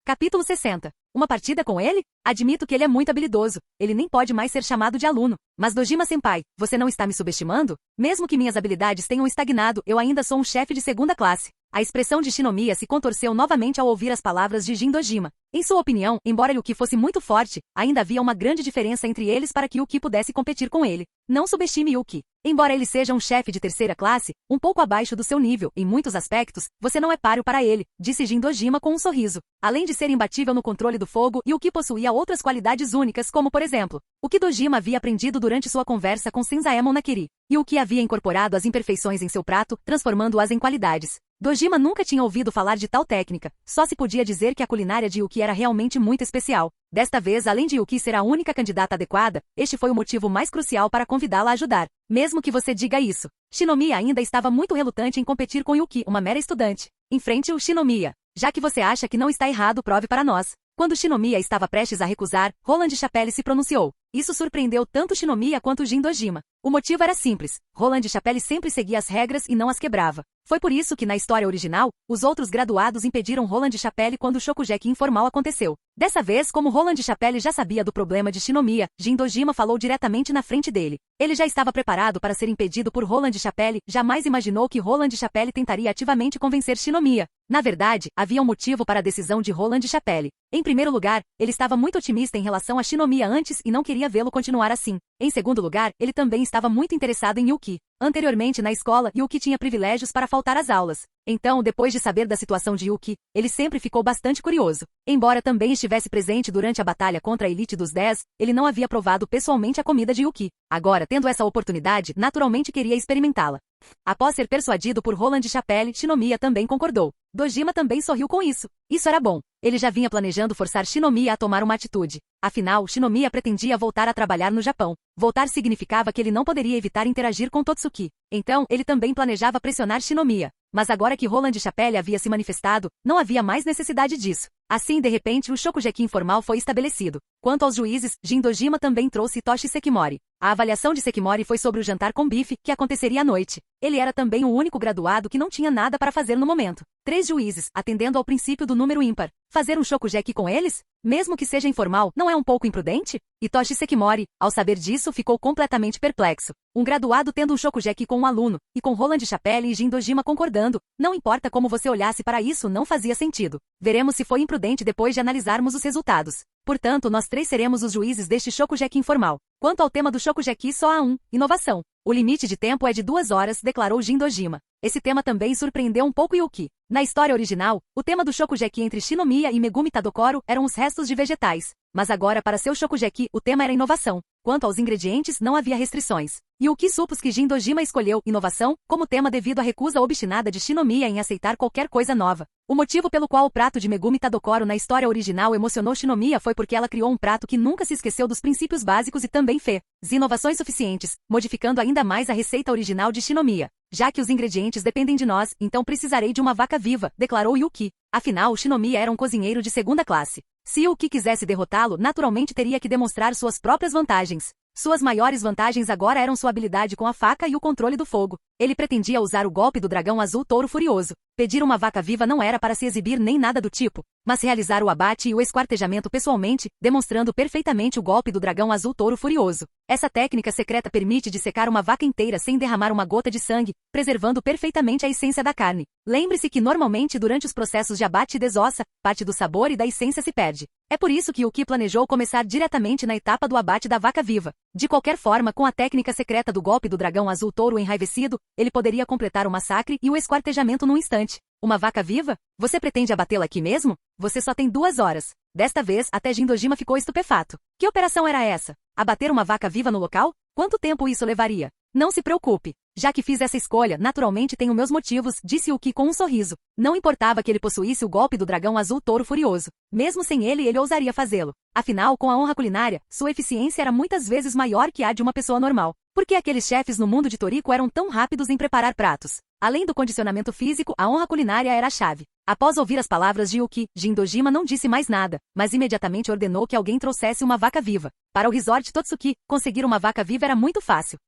Capítulo 60. Uma partida com ele? Admito que ele é muito habilidoso. Ele nem pode mais ser chamado de aluno. Mas Dojima-senpai, você não está me subestimando? Mesmo que minhas habilidades tenham estagnado, eu ainda sou um chefe de segunda classe. A expressão de Shinomiya se contorceu novamente ao ouvir as palavras de Jindojima. Em sua opinião, embora Yuki fosse muito forte, ainda havia uma grande diferença entre eles para que Yuki pudesse competir com ele. Não subestime Yuki. Embora ele seja um chefe de terceira classe, um pouco abaixo do seu nível, em muitos aspectos, você não é páreo para ele, disse Jindojima com um sorriso. Além de ser imbatível no controle do fogo, Yuki possuía outras qualidades únicas, como por exemplo, o que Dojima havia aprendido durante sua conversa com Senzaemon Nakiri, e o que havia incorporado as imperfeições em seu prato, transformando-as em qualidades. Dojima nunca tinha ouvido falar de tal técnica, só se podia dizer que a culinária de Yuki era realmente muito especial. Desta vez, além de Yuki ser a única candidata adequada, este foi o motivo mais crucial para convidá-la a ajudar. Mesmo que você diga isso, Shinomiya ainda estava muito relutante em competir com Yuki, uma mera estudante. Enfrente-o, Shinomiya. Já que você acha que não está errado, prove para nós. Quando Shinomiya estava prestes a recusar, Roland Chapelle se pronunciou. Isso surpreendeu tanto Shinomiya quanto Jindojima. O motivo era simples. Roland Chapelle sempre seguia as regras e não as quebrava. Foi por isso que na história original, os outros graduados impediram Roland Chapelle quando o shokugeki informal aconteceu. Dessa vez, como Roland Chapelle já sabia do problema de Shinomiya, Jindojima falou diretamente na frente dele. Ele já estava preparado para ser impedido por Roland Chapelle, jamais imaginou que Roland Chapelle tentaria ativamente convencer Shinomiya. Na verdade, havia um motivo para a decisão de Roland Chapelle. Em primeiro lugar, ele estava muito otimista em relação a Shinomiya antes e não queria vê-lo continuar assim. Em segundo lugar, ele também estava muito interessado em Yuki. Anteriormente na escola, Yuki tinha privilégios para faltar às aulas. Então, depois de saber da situação de Yuki, ele sempre ficou bastante curioso. Embora também estivesse presente durante a batalha contra a elite dos 10, ele não havia provado pessoalmente a comida de Yuki. Agora, tendo essa oportunidade, naturalmente queria experimentá-la. Após ser persuadido por Roland Chapelle, Shinomiya também concordou. Dojima também sorriu com isso. Isso era bom. Ele já vinha planejando forçar Shinomiya a tomar uma atitude. Afinal, Shinomiya pretendia voltar a trabalhar no Japão. Voltar significava que ele não poderia evitar interagir com Totsuki. Então, ele também planejava pressionar Shinomiya. Mas agora que Roland Chapelle havia se manifestado, não havia mais necessidade disso. Assim, de repente, o Shokugeki informal foi estabelecido. Quanto aos juízes, Jin Dojima também trouxe Toshi Sekimori. A avaliação de Sekimori foi sobre o jantar com bife, que aconteceria à noite. Ele era também o único graduado que não tinha nada para fazer no momento. 3 juízes, atendendo ao princípio do número ímpar. Fazer um Shokugeki com eles? Mesmo que seja informal, não é um pouco imprudente? E Toshi Sekimori, ao saber disso, ficou completamente perplexo. Um graduado tendo um Shokugeki com um aluno, e com Roland Chapelle e Jin Dojima concordando, não importa como você olhasse para isso, não fazia sentido. Veremos se foi imprudente depois de analisarmos os resultados. Portanto, nós 3 seremos os juízes deste Shokugeki informal. Quanto ao tema do Shokugeki, só há um: inovação. O limite de tempo é de 2 horas, declarou Jin Dojima. Esse tema também surpreendeu um pouco Yuki. Na história original, o tema do Shokugeki entre Shinomiya e Megumi Tadokoro eram os restos de vegetais. Mas agora, para seu Shokugeki, o tema era inovação. Quanto aos ingredientes, não havia restrições. Yuki supôs que Jin Dojima escolheu inovação como tema devido à recusa obstinada de Shinomiya em aceitar qualquer coisa nova. O motivo pelo qual o prato de Megumi Tadokoro na história original emocionou Shinomiya foi porque ela criou um prato que nunca se esqueceu dos princípios básicos e também fez inovações suficientes, modificando ainda mais a receita original de Shinomiya. Já que os ingredientes dependem de nós, então precisarei de uma vaca viva, declarou Yuki. Afinal, Shinomiya era um cozinheiro de segunda classe. Se Yuki quisesse derrotá-lo, naturalmente teria que demonstrar suas próprias vantagens. Suas maiores vantagens agora eram sua habilidade com a faca e o controle do fogo. Ele pretendia usar o golpe do dragão azul touro furioso. Pedir uma vaca viva não era para se exibir nem nada do tipo, mas realizar o abate e o esquartejamento pessoalmente, demonstrando perfeitamente o golpe do dragão azul touro furioso. Essa técnica secreta permite dissecar uma vaca inteira sem derramar uma gota de sangue, preservando perfeitamente a essência da carne. Lembre-se que normalmente durante os processos de abate e desossa, parte do sabor e da essência se perde. É por isso que Yuki planejou começar diretamente na etapa do abate da vaca viva. De qualquer forma, com a técnica secreta do golpe do dragão azul touro enraivecido, ele poderia completar o massacre e o esquartejamento num instante. Uma vaca viva? Você pretende abatê-la aqui mesmo? Você só tem 2 horas. Desta vez, até Jin Dojima ficou estupefato. Que operação era essa? Abater uma vaca viva no local? Quanto tempo isso levaria? Não se preocupe. Já que fiz essa escolha, naturalmente tenho meus motivos, disse Yuki com um sorriso. Não importava que ele possuísse o golpe do dragão azul touro furioso. Mesmo sem ele ousaria fazê-lo. Afinal, com a honra culinária, sua eficiência era muitas vezes maior que a de uma pessoa normal. Por que aqueles chefes no mundo de Toriko eram tão rápidos em preparar pratos? Além do condicionamento físico, a honra culinária era a chave. Após ouvir as palavras de Yuki, Jin Dojima não disse mais nada, mas imediatamente ordenou que alguém trouxesse uma vaca viva. Para o resort Totsuki, conseguir uma vaca viva era muito fácil.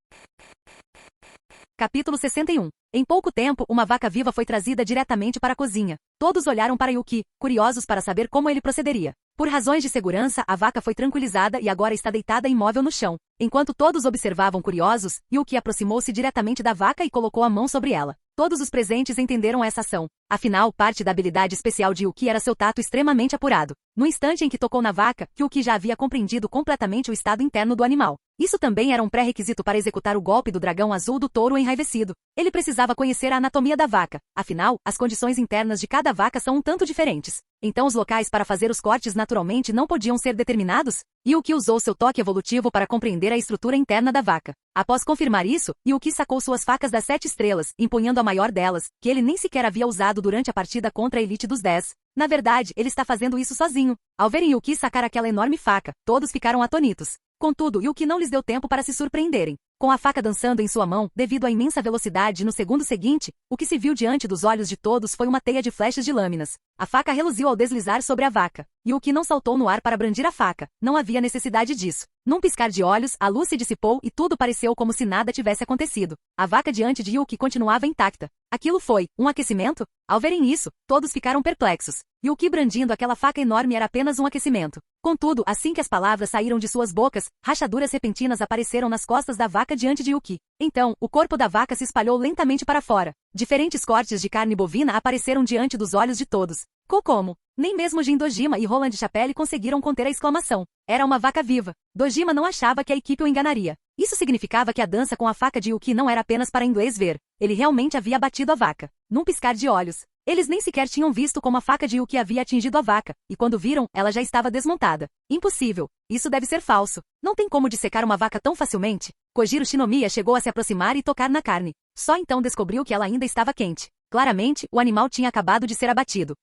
Capítulo 61. Em pouco tempo, uma vaca viva foi trazida diretamente para a cozinha. Todos olharam para Yuki, curiosos para saber como ele procederia. Por razões de segurança, a vaca foi tranquilizada e agora está deitada imóvel no chão. Enquanto todos observavam curiosos, Yuki aproximou-se diretamente da vaca e colocou a mão sobre ela. Todos os presentes entenderam essa ação. Afinal, parte da habilidade especial de Yuki era seu tato extremamente apurado. No instante em que tocou na vaca, Yuki já havia compreendido completamente o estado interno do animal. Isso também era um pré-requisito para executar o golpe do dragão azul do touro enraivecido. Ele precisava conhecer a anatomia da vaca. Afinal, as condições internas de cada vaca são um tanto diferentes. Então os locais para fazer os cortes naturalmente não podiam ser determinados? Yuki usou seu toque evolutivo para compreender a estrutura interna da vaca. Após confirmar isso, Yuki sacou suas facas das 7 estrelas, empunhando a maior delas, que ele nem sequer havia usado durante a partida contra a elite dos 10. Na verdade, ele está fazendo isso sozinho. Ao verem Yuki sacar aquela enorme faca, todos ficaram atônitos. Contudo, Yuki não lhes deu tempo para se surpreenderem. Com a faca dançando em sua mão, devido à imensa velocidade no segundo seguinte, o que se viu diante dos olhos de todos foi uma teia de flechas de lâminas. A faca reluziu ao deslizar sobre a vaca. Yuki não saltou no ar para brandir a faca. Não havia necessidade disso. Num piscar de olhos, a luz se dissipou e tudo pareceu como se nada tivesse acontecido. A vaca diante de Yuki continuava intacta. Aquilo foi um aquecimento? Ao verem isso, todos ficaram perplexos. Yuki brandindo aquela faca enorme era apenas um aquecimento. Contudo, assim que as palavras saíram de suas bocas, rachaduras repentinas apareceram nas costas da vaca diante de Yuki. Então, o corpo da vaca se espalhou lentamente para fora. Diferentes cortes de carne bovina apareceram diante dos olhos de todos. Como? Nem mesmo Jin Dojima e Roland Chapelle conseguiram conter a exclamação. Era uma vaca viva. Dojima não achava que a equipe o enganaria. Isso significava que a dança com a faca de Yuki não era apenas para inglês ver. Ele realmente havia abatido a vaca. Num piscar de olhos. Eles nem sequer tinham visto como a faca de Yuki havia atingido a vaca, e quando viram, ela já estava desmontada. Impossível. Isso deve ser falso. Não tem como dissecar uma vaca tão facilmente. Kojiro Shinomiya chegou a se aproximar e tocar na carne. Só então descobriu que ela ainda estava quente. Claramente, o animal tinha acabado de ser abatido.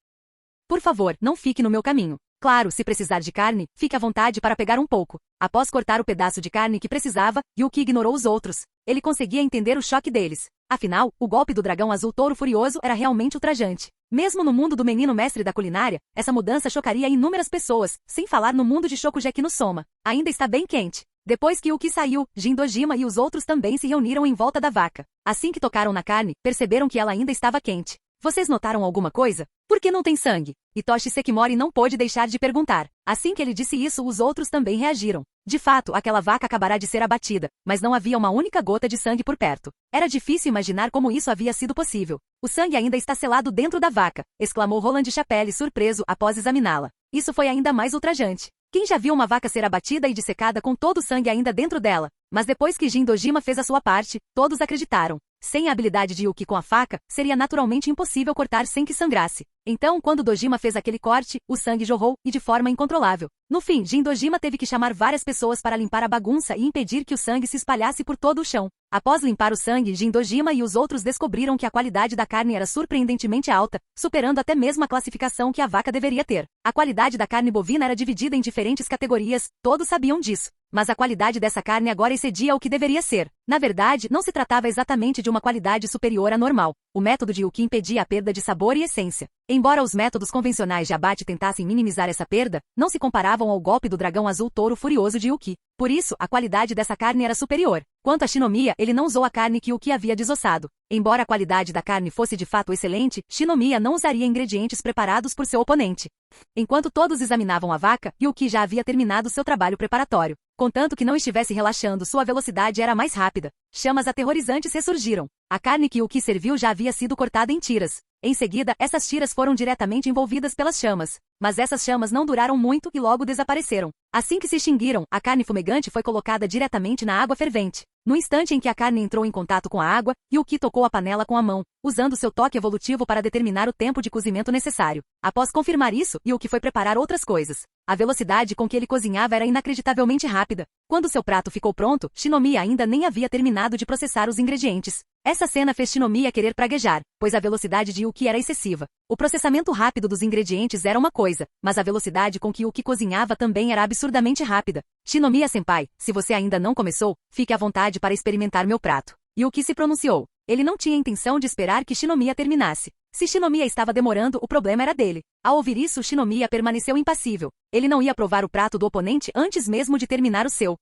Por favor, não fique no meu caminho. Claro, se precisar de carne, fique à vontade para pegar um pouco. Após cortar o pedaço de carne que precisava, Yuki ignorou os outros. Ele conseguia entender o choque deles. Afinal, o golpe do dragão azul touro furioso era realmente ultrajante. Mesmo no mundo do menino mestre da culinária, essa mudança chocaria inúmeras pessoas, sem falar no mundo de Shokugeki no Soma. Ainda está bem quente. Depois que Yuki saiu, Jin Dojima e os outros também se reuniram em volta da vaca. Assim que tocaram na carne, perceberam que ela ainda estava quente. Vocês notaram alguma coisa? Por que não tem sangue? Hitoshi Sekimori não pôde deixar de perguntar. Assim que ele disse isso, os outros também reagiram. De fato, aquela vaca acabará de ser abatida, mas não havia uma única gota de sangue por perto. Era difícil imaginar como isso havia sido possível. O sangue ainda está selado dentro da vaca, exclamou Roland Chapelle surpreso após examiná-la. Isso foi ainda mais ultrajante. Quem já viu uma vaca ser abatida e dissecada com todo o sangue ainda dentro dela? Mas depois que Jin Dojima fez a sua parte, todos acreditaram. Sem a habilidade de Yuki com a faca, seria naturalmente impossível cortar sem que sangrasse. Então, quando Dojima fez aquele corte, o sangue jorrou, e de forma incontrolável. No fim, Jin Dojima teve que chamar várias pessoas para limpar a bagunça e impedir que o sangue se espalhasse por todo o chão. Após limpar o sangue, Jin Dojima e os outros descobriram que a qualidade da carne era surpreendentemente alta, superando até mesmo a classificação que a vaca deveria ter. A qualidade da carne bovina era dividida em diferentes categorias, todos sabiam disso. Mas a qualidade dessa carne agora excedia o que deveria ser. Na verdade, não se tratava exatamente de uma qualidade superior à normal. O método de Yuki impedia a perda de sabor e essência. Embora os métodos convencionais de abate tentassem minimizar essa perda, não se comparavam ao golpe do dragão azul touro furioso de Yuki. Por isso, a qualidade dessa carne era superior. Quanto a Shinomiya, ele não usou a carne que Yuki havia desossado. Embora a qualidade da carne fosse de fato excelente, Shinomiya não usaria ingredientes preparados por seu oponente. Enquanto todos examinavam a vaca, Yuki já havia terminado seu trabalho preparatório. Contanto que não estivesse relaxando, sua velocidade era mais rápida. Chamas aterrorizantes ressurgiram. A carne que Yuki serviu já havia sido cortada em tiras. Em seguida, essas tiras foram diretamente envolvidas pelas chamas. Mas essas chamas não duraram muito e logo desapareceram. Assim que se extinguiram, a carne fumegante foi colocada diretamente na água fervente. No instante em que a carne entrou em contato com a água, Yuki tocou a panela com a mão, usando seu toque evolutivo para determinar o tempo de cozimento necessário. Após confirmar isso, Yuki foi preparar outras coisas. A velocidade com que ele cozinhava era inacreditavelmente rápida. Quando seu prato ficou pronto, Shinomiya ainda nem havia terminado de processar os ingredientes. Essa cena fez Shinomiya querer praguejar, pois a velocidade de Yuki era excessiva. O processamento rápido dos ingredientes era uma coisa, mas a velocidade com que Yuki cozinhava também era absurdamente rápida. Shinomiya-senpai, se você ainda não começou, fique à vontade para experimentar meu prato. Yuki se pronunciou. Ele não tinha intenção de esperar que Shinomiya terminasse. Se Shinomiya estava demorando, o problema era dele. Ao ouvir isso, Shinomiya permaneceu impassível. Ele não ia provar o prato do oponente antes mesmo de terminar o seu.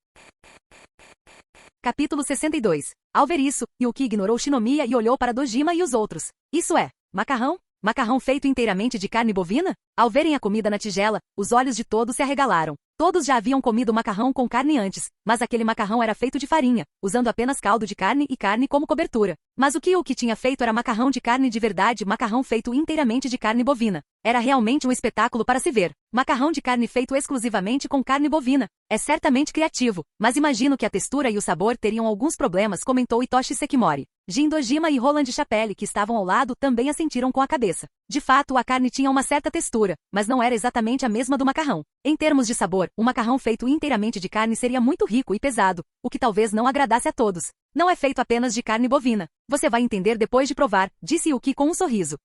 Capítulo 62. Ao ver isso, Yuki ignorou Shinomiya e olhou para Dojima e os outros. Isso é, macarrão? Macarrão feito inteiramente de carne bovina? Ao verem a comida na tigela, os olhos de todos se arregalaram. Todos já haviam comido macarrão com carne antes, mas aquele macarrão era feito de farinha, usando apenas caldo de carne e carne como cobertura. Mas o que Yuki tinha feito era macarrão de carne de verdade, macarrão feito inteiramente de carne bovina. Era realmente um espetáculo para se ver. Macarrão de carne feito exclusivamente com carne bovina. É certamente criativo, mas imagino que a textura e o sabor teriam alguns problemas, comentou Hitoshi Sekimori. Jin Dojima e Roland Chapelle, que estavam ao lado, também assentiram com a cabeça. De fato, a carne tinha uma certa textura, mas não era exatamente a mesma do macarrão. Em termos de sabor, um macarrão feito inteiramente de carne seria muito rico e pesado, o que talvez não agradasse a todos. Não é feito apenas de carne bovina. Você vai entender depois de provar, disse Yuki com um sorriso.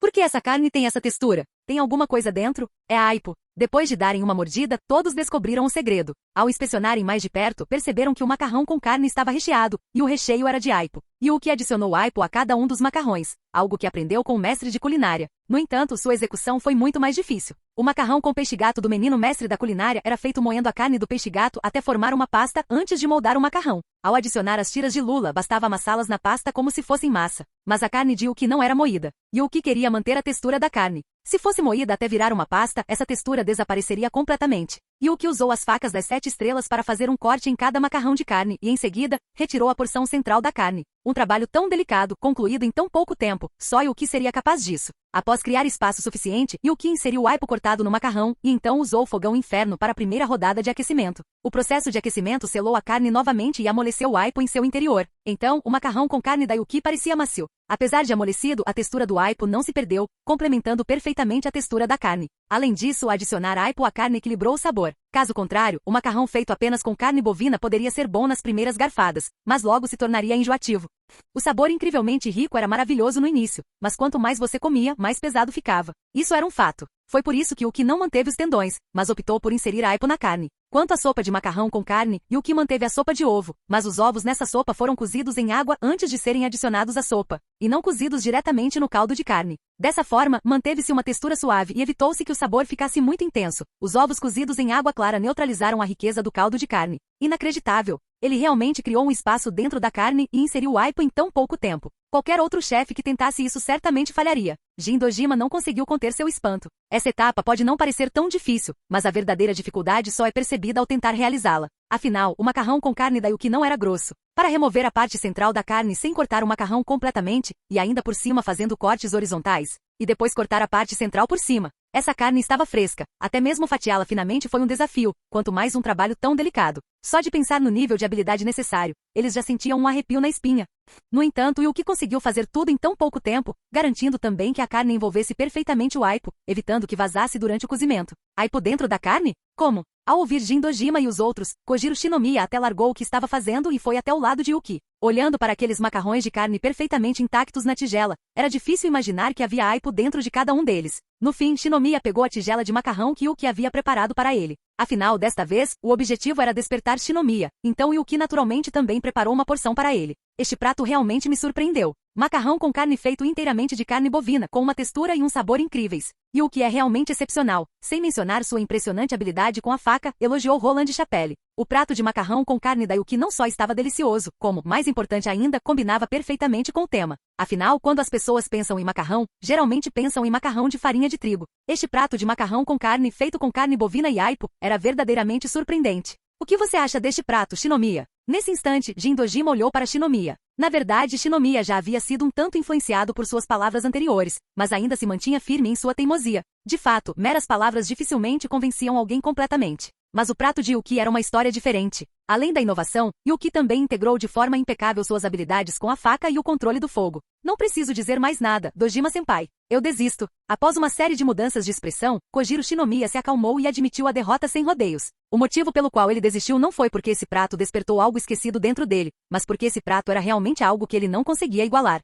Por que essa carne tem essa textura? Tem alguma coisa dentro? É aipo. Depois de darem uma mordida, todos descobriram o segredo. Ao inspecionarem mais de perto, perceberam que o macarrão com carne estava recheado, e o recheio era de aipo. E o que adicionou aipo a cada um dos macarrões, algo que aprendeu com o mestre de culinária. No entanto, sua execução foi muito mais difícil. O macarrão com peixe-gato do menino mestre da culinária era feito moendo a carne do peixe-gato até formar uma pasta antes de moldar o macarrão. Ao adicionar as tiras de lula, bastava amassá-las na pasta como se fossem massa. Mas a carne de Yuki não era moída. Yuki queria manter a textura da carne. Se fosse moída até virar uma pasta, essa textura desapareceria completamente. Yuki usou as facas das 7 estrelas para fazer um corte em cada macarrão de carne e, em seguida, retirou a porção central da carne. Um trabalho tão delicado, concluído em tão pouco tempo, só Yuki seria capaz disso. Após criar espaço suficiente, Yuki inseriu o aipo cortado no macarrão e então usou o fogão inferno para a primeira rodada de aquecimento. O processo de aquecimento selou a carne novamente e amoleceu o aipo em seu interior. Então, o macarrão com carne da Yuki parecia macio. Apesar de amolecido, a textura do aipo não se perdeu, complementando perfeitamente a textura da carne. Além disso, adicionar aipo à carne equilibrou o sabor. Caso contrário, o macarrão feito apenas com carne bovina poderia ser bom nas primeiras garfadas, mas logo se tornaria enjoativo. O sabor incrivelmente rico era maravilhoso no início, mas quanto mais você comia, mais pesado ficava. Isso era um fato. Foi por isso que Yuki não manteve os tendões, mas optou por inserir aipo na carne. Quanto à sopa de macarrão com carne, Yuki manteve a sopa de ovo, mas os ovos nessa sopa foram cozidos em água antes de serem adicionados à sopa, e não cozidos diretamente no caldo de carne. Dessa forma, manteve-se uma textura suave e evitou-se que o sabor ficasse muito intenso. Os ovos cozidos em água clara neutralizaram a riqueza do caldo de carne. Inacreditável! Ele realmente criou um espaço dentro da carne e inseriu o aipo em tão pouco tempo. Qualquer outro chefe que tentasse isso certamente falharia. Jin Dojima não conseguiu conter seu espanto. Essa etapa pode não parecer tão difícil, mas a verdadeira dificuldade só é percebida ao tentar realizá-la. Afinal, o macarrão com carne da Yuki não era grosso. Para remover a parte central da carne sem cortar o macarrão completamente, e ainda por cima fazendo cortes horizontais, e depois cortar a parte central por cima, essa carne estava fresca. Até mesmo fatiá-la finamente foi um desafio, quanto mais um trabalho tão delicado. Só de pensar no nível de habilidade necessário, eles já sentiam um arrepio na espinha. No entanto, Yuki conseguiu fazer tudo em tão pouco tempo, garantindo também que a carne envolvesse perfeitamente o aipo, evitando que vazasse durante o cozimento. Aipo dentro da carne? Como? Ao ouvir Jin Dojima e os outros, Kojiro Shinomiya até largou o que estava fazendo e foi até o lado de Yuki. Olhando para aqueles macarrões de carne perfeitamente intactos na tigela, era difícil imaginar que havia aipo dentro de cada um deles. No fim, Shinomiya pegou a tigela de macarrão que Yuki havia preparado para ele. Afinal, desta vez, o objetivo era despertar Shinomiya, então Yuki naturalmente também preparou uma porção para ele. Este prato realmente me surpreendeu. Macarrão com carne feito inteiramente de carne bovina, com uma textura e um sabor incríveis. Yuki é realmente excepcional, sem mencionar sua impressionante habilidade com a faca, elogiou Roland Chapelle. O prato de macarrão com carne da Yuki não só estava delicioso, como, mais importante ainda, combinava perfeitamente com o tema. Afinal, quando as pessoas pensam em macarrão, geralmente pensam em macarrão de farinha de trigo. Este prato de macarrão com carne feito com carne bovina e aipo era verdadeiramente surpreendente. O que você acha deste prato, Shinomiya? Nesse instante, Jin Dojima olhou para Shinomiya. Na verdade, Shinomiya já havia sido um tanto influenciado por suas palavras anteriores, mas ainda se mantinha firme em sua teimosia. De fato, meras palavras dificilmente convenciam alguém completamente. Mas o prato de Yuki era uma história diferente. Além da inovação, Yuki também integrou de forma impecável suas habilidades com a faca e o controle do fogo. Não preciso dizer mais nada, Dojima-senpai. Eu desisto. Após uma série de mudanças de expressão, Kojiro Shinomiya se acalmou e admitiu a derrota sem rodeios. O motivo pelo qual ele desistiu não foi porque esse prato despertou algo esquecido dentro dele, mas porque esse prato era realmente algo que ele não conseguia igualar.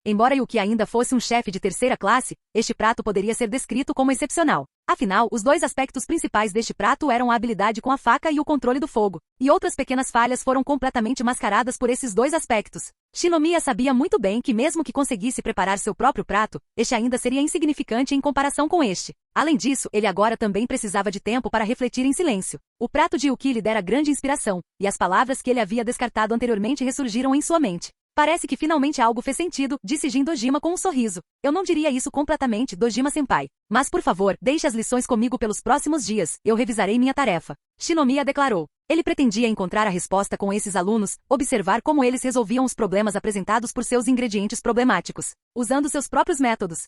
Embora Yuki ainda fosse um chefe de terceira classe, este prato poderia ser descrito como excepcional. Afinal, os dois aspectos principais deste prato eram a habilidade com a faca e o controle do fogo, e outras pequenas falhas foram completamente mascaradas por esses dois aspectos. Shinomiya sabia muito bem que mesmo que conseguisse preparar seu próprio prato, este ainda seria insignificante em comparação com este. Além disso, ele agora também precisava de tempo para refletir em silêncio. O prato de Yuki lhe dera grande inspiração, e as palavras que ele havia descartado anteriormente ressurgiram em sua mente. Parece que finalmente algo fez sentido, disse Jin Dojima com um sorriso. Eu não diria isso completamente, Dojima-senpai. Mas por favor, deixe as lições comigo pelos próximos dias, eu revisarei minha tarefa. Shinomiya declarou. Ele pretendia encontrar a resposta com esses alunos, observar como eles resolviam os problemas apresentados por seus ingredientes problemáticos, usando seus próprios métodos.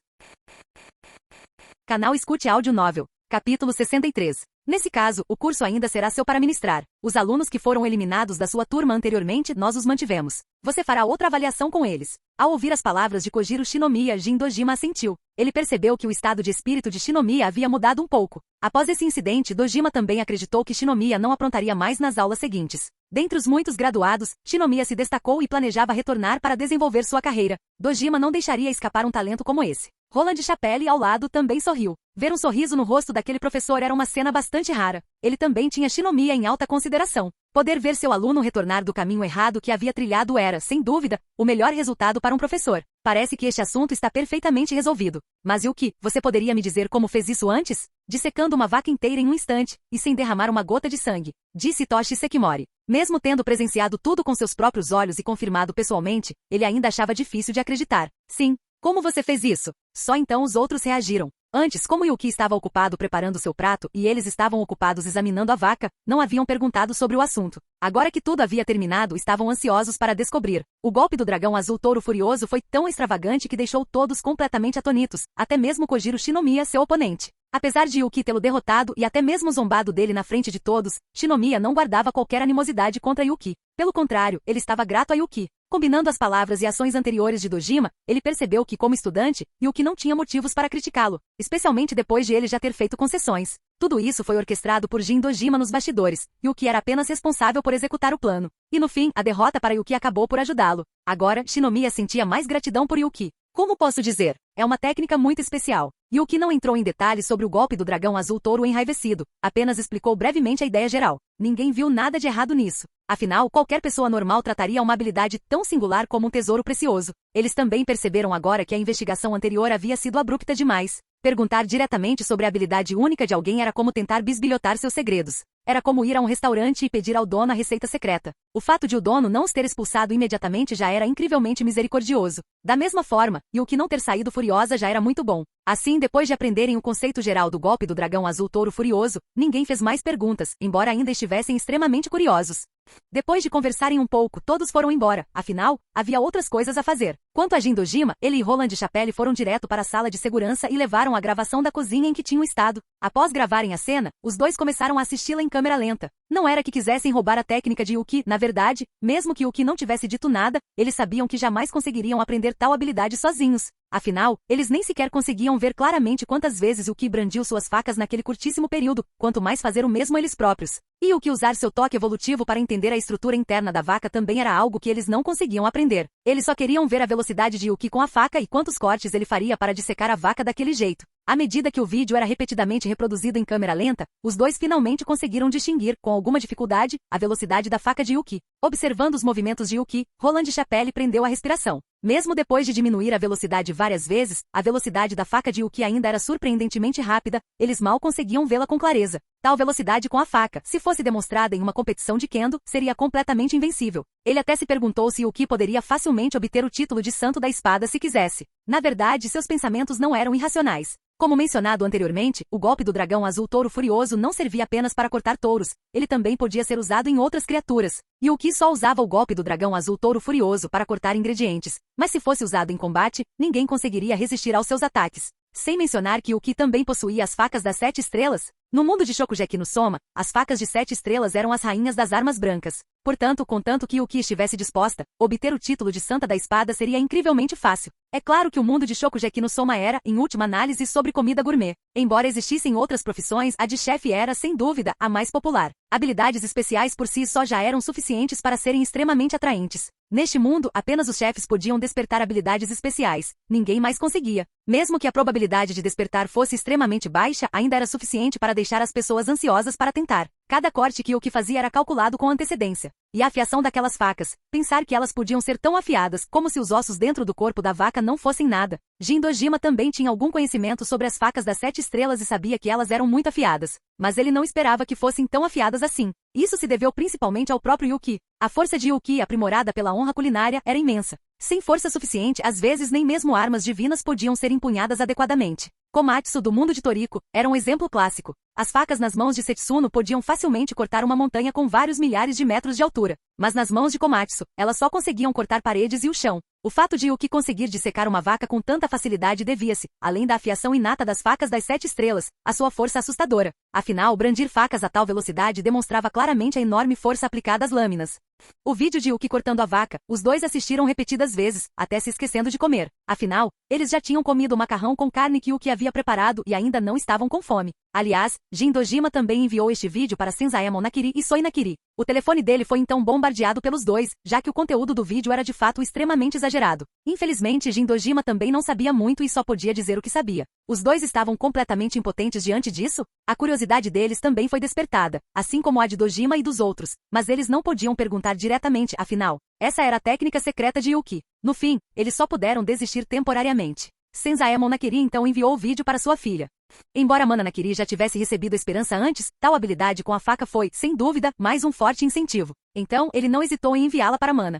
Canal Escute Áudio Novel. Capítulo 63. Nesse caso, o curso ainda será seu para ministrar. Os alunos que foram eliminados da sua turma anteriormente, nós os mantivemos. Você fará outra avaliação com eles. Ao ouvir as palavras de Kojiro Shinomiya, Jin Dojima assentiu. Ele percebeu que o estado de espírito de Shinomiya havia mudado um pouco. Após esse incidente, Dojima também acreditou que Shinomiya não aprontaria mais nas aulas seguintes. Dentre os muitos graduados, Shinomiya se destacou e planejava retornar para desenvolver sua carreira. Dojima não deixaria escapar um talento como esse. Roland Chapelle ao lado também sorriu. Ver um sorriso no rosto daquele professor era uma cena bastante rara. Ele também tinha Shinomiya em alta consideração. Poder ver seu aluno retornar do caminho errado que havia trilhado era, sem dúvida, o melhor resultado para um professor. Parece que este assunto está perfeitamente resolvido. Mas Yuki, você poderia me dizer como fez isso antes? Dissecando uma vaca inteira em um instante, e sem derramar uma gota de sangue, disse Toshi Sekimori. Mesmo tendo presenciado tudo com seus próprios olhos e confirmado pessoalmente, ele ainda achava difícil de acreditar. Sim. Como você fez isso? Só então os outros reagiram. Antes, como Yuki estava ocupado preparando seu prato e eles estavam ocupados examinando a vaca, não haviam perguntado sobre o assunto. Agora que tudo havia terminado, estavam ansiosos para descobrir. O golpe do dragão azul touro furioso foi tão extravagante que deixou todos completamente atonitos, até mesmo Kojiro Shinomiya, seu oponente. Apesar de Yuki tê-lo derrotado e até mesmo zombado dele na frente de todos, Shinomiya não guardava qualquer animosidade contra Yuki. Pelo contrário, ele estava grato a Yuki. Combinando as palavras e ações anteriores de Dojima, ele percebeu que, como estudante, Yuki não tinha motivos para criticá-lo, especialmente depois de ele já ter feito concessões. Tudo isso foi orquestrado por Jin Dojima nos bastidores, Yuki era apenas responsável por executar o plano. E no fim, a derrota para Yuki acabou por ajudá-lo. Agora, Shinomiya sentia mais gratidão por Yuki. Como posso dizer? É uma técnica muito especial. Yuki não entrou em detalhes sobre o golpe do dragão azul touro enraivecido, apenas explicou brevemente a ideia geral. Ninguém viu nada de errado nisso. Afinal, qualquer pessoa normal trataria uma habilidade tão singular como um tesouro precioso. Eles também perceberam agora que a investigação anterior havia sido abrupta demais. Perguntar diretamente sobre a habilidade única de alguém era como tentar bisbilhotar seus segredos. Era como ir a um restaurante e pedir ao dono a receita secreta. O fato de o dono não os ter expulsado imediatamente já era incrivelmente misericordioso. Da mesma forma, Yuki não ter saído furiosa já era muito bom. Assim, depois de aprenderem o conceito geral do golpe do dragão azul touro furioso, ninguém fez mais perguntas, embora ainda estivessem extremamente curiosos. Depois de conversarem um pouco, todos foram embora, afinal, havia outras coisas a fazer. Quanto a Jin Dojima, ele e Roland Chapelle foram direto para a sala de segurança e levaram a gravação da cozinha em que tinham estado. Após gravarem a cena, os dois começaram a assisti-la em câmera lenta. Não era que quisessem roubar a técnica de Yuki, na verdade, mesmo que Yuki não tivesse dito nada, eles sabiam que jamais conseguiriam aprender tal habilidade sozinhos. Afinal, eles nem sequer conseguiam ver claramente quantas vezes Yuki brandiu suas facas naquele curtíssimo período, quanto mais fazer o mesmo eles próprios. E Yuki usar seu toque evolutivo para entender a estrutura interna da vaca também era algo que eles não conseguiam aprender. Eles só queriam ver a velocidade de Yuki com a faca e quantos cortes ele faria para dissecar a vaca daquele jeito. À medida que o vídeo era repetidamente reproduzido em câmera lenta, os dois finalmente conseguiram distinguir, com alguma dificuldade, a velocidade da faca de Yuki. Observando os movimentos de Yuki, Roland Chapelle prendeu a respiração. Mesmo depois de diminuir a velocidade várias vezes, a velocidade da faca de Yuki ainda era surpreendentemente rápida, eles mal conseguiam vê-la com clareza. Tal velocidade com a faca, se fosse demonstrada em uma competição de kendo, seria completamente invencível. Ele até se perguntou se Yuki poderia facilmente obter o título de Santo da Espada se quisesse. Na verdade, seus pensamentos não eram irracionais. Como mencionado anteriormente, o golpe do dragão azul touro furioso não servia apenas para cortar touros, ele também podia ser usado em outras criaturas. Yuki só usava o golpe do dragão azul touro furioso para cortar ingredientes, mas se fosse usado em combate, ninguém conseguiria resistir aos seus ataques. Sem mencionar que Yuki também possuía as facas das 7 estrelas. No mundo de Shokugeki no Soma, as facas de 7 estrelas eram as rainhas das armas brancas. Portanto, contanto que Yuki estivesse disposta, obter o título de Santa da Espada seria incrivelmente fácil. É claro que o mundo de Shokugeki no Soma era, em última análise, sobre comida gourmet. Embora existissem outras profissões, a de chefe era, sem dúvida, a mais popular. Habilidades especiais por si só já eram suficientes para serem extremamente atraentes. Neste mundo, apenas os chefes podiam despertar habilidades especiais. Ninguém mais conseguia. Mesmo que a probabilidade de despertar fosse extremamente baixa, ainda era suficiente para deixar as pessoas ansiosas para tentar. Cada corte que Yuki fazia era calculado com antecedência. E a afiação daquelas facas, pensar que elas podiam ser tão afiadas como se os ossos dentro do corpo da vaca não fossem nada. Jin Dojima também tinha algum conhecimento sobre as facas das 7 estrelas e sabia que elas eram muito afiadas. Mas ele não esperava que fossem tão afiadas assim. Isso se deveu principalmente ao próprio Yuki. A força de Yuki, aprimorada pela honra culinária, era imensa. Sem força suficiente, às vezes nem mesmo armas divinas podiam ser empunhadas adequadamente. Komatsu do mundo de Toriko era um exemplo clássico. As facas nas mãos de Setsuno podiam facilmente cortar uma montanha com vários milhares de metros de altura. Mas nas mãos de Komatsu, elas só conseguiam cortar paredes e o chão. O fato de Yuki conseguir dissecar uma vaca com tanta facilidade devia-se, além da afiação inata das facas das 7 estrelas, à sua força assustadora. Afinal, brandir facas a tal velocidade demonstrava claramente a enorme força aplicada às lâminas. O vídeo de Yuki cortando a vaca, os dois assistiram repetidas vezes, até se esquecendo de comer. Afinal, eles já tinham comido o macarrão com carne que Yuki havia preparado e ainda não estavam com fome. Aliás, Jin Dojima também enviou este vídeo para Senzaemon Nakiri e Soi Nakiri. O telefone dele foi então bombardeado pelos dois, já que o conteúdo do vídeo era de fato extremamente exagerado. Infelizmente, Jin Dojima também não sabia muito e só podia dizer o que sabia. Os dois estavam completamente impotentes diante disso? A curiosidade deles também foi despertada, assim como a de Dojima e dos outros, mas eles não podiam perguntar diretamente, afinal. Essa era a técnica secreta de Yuki. No fim, eles só puderam desistir temporariamente. Senzaemon Nakiri então enviou o vídeo para sua filha. Embora Mana Nakiri já tivesse recebido a esperança antes, tal habilidade com a faca foi, sem dúvida, mais um forte incentivo. Então, ele não hesitou em enviá-la para Mana.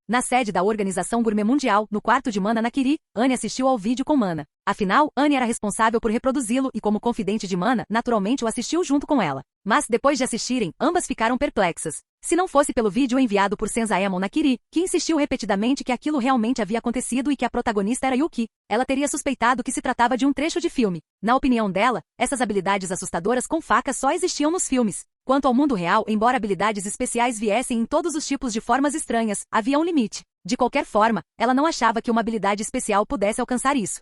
Na sede da Organização Gourmet Mundial, no quarto de Mana Nakiri, Anne assistiu ao vídeo com Mana. Afinal, Anne era responsável por reproduzi-lo e como confidente de Mana, naturalmente o assistiu junto com ela. Mas, depois de assistirem, ambas ficaram perplexas. Se não fosse pelo vídeo enviado por Senzaemon Nakiri, que insistiu repetidamente que aquilo realmente havia acontecido e que a protagonista era Yuki, ela teria suspeitado que se tratava de um trecho de filme. Na opinião dela, essas habilidades assustadoras com faca só existiam nos filmes. Quanto ao mundo real, embora habilidades especiais viessem em todos os tipos de formas estranhas, havia um limite. De qualquer forma, ela não achava que uma habilidade especial pudesse alcançar isso.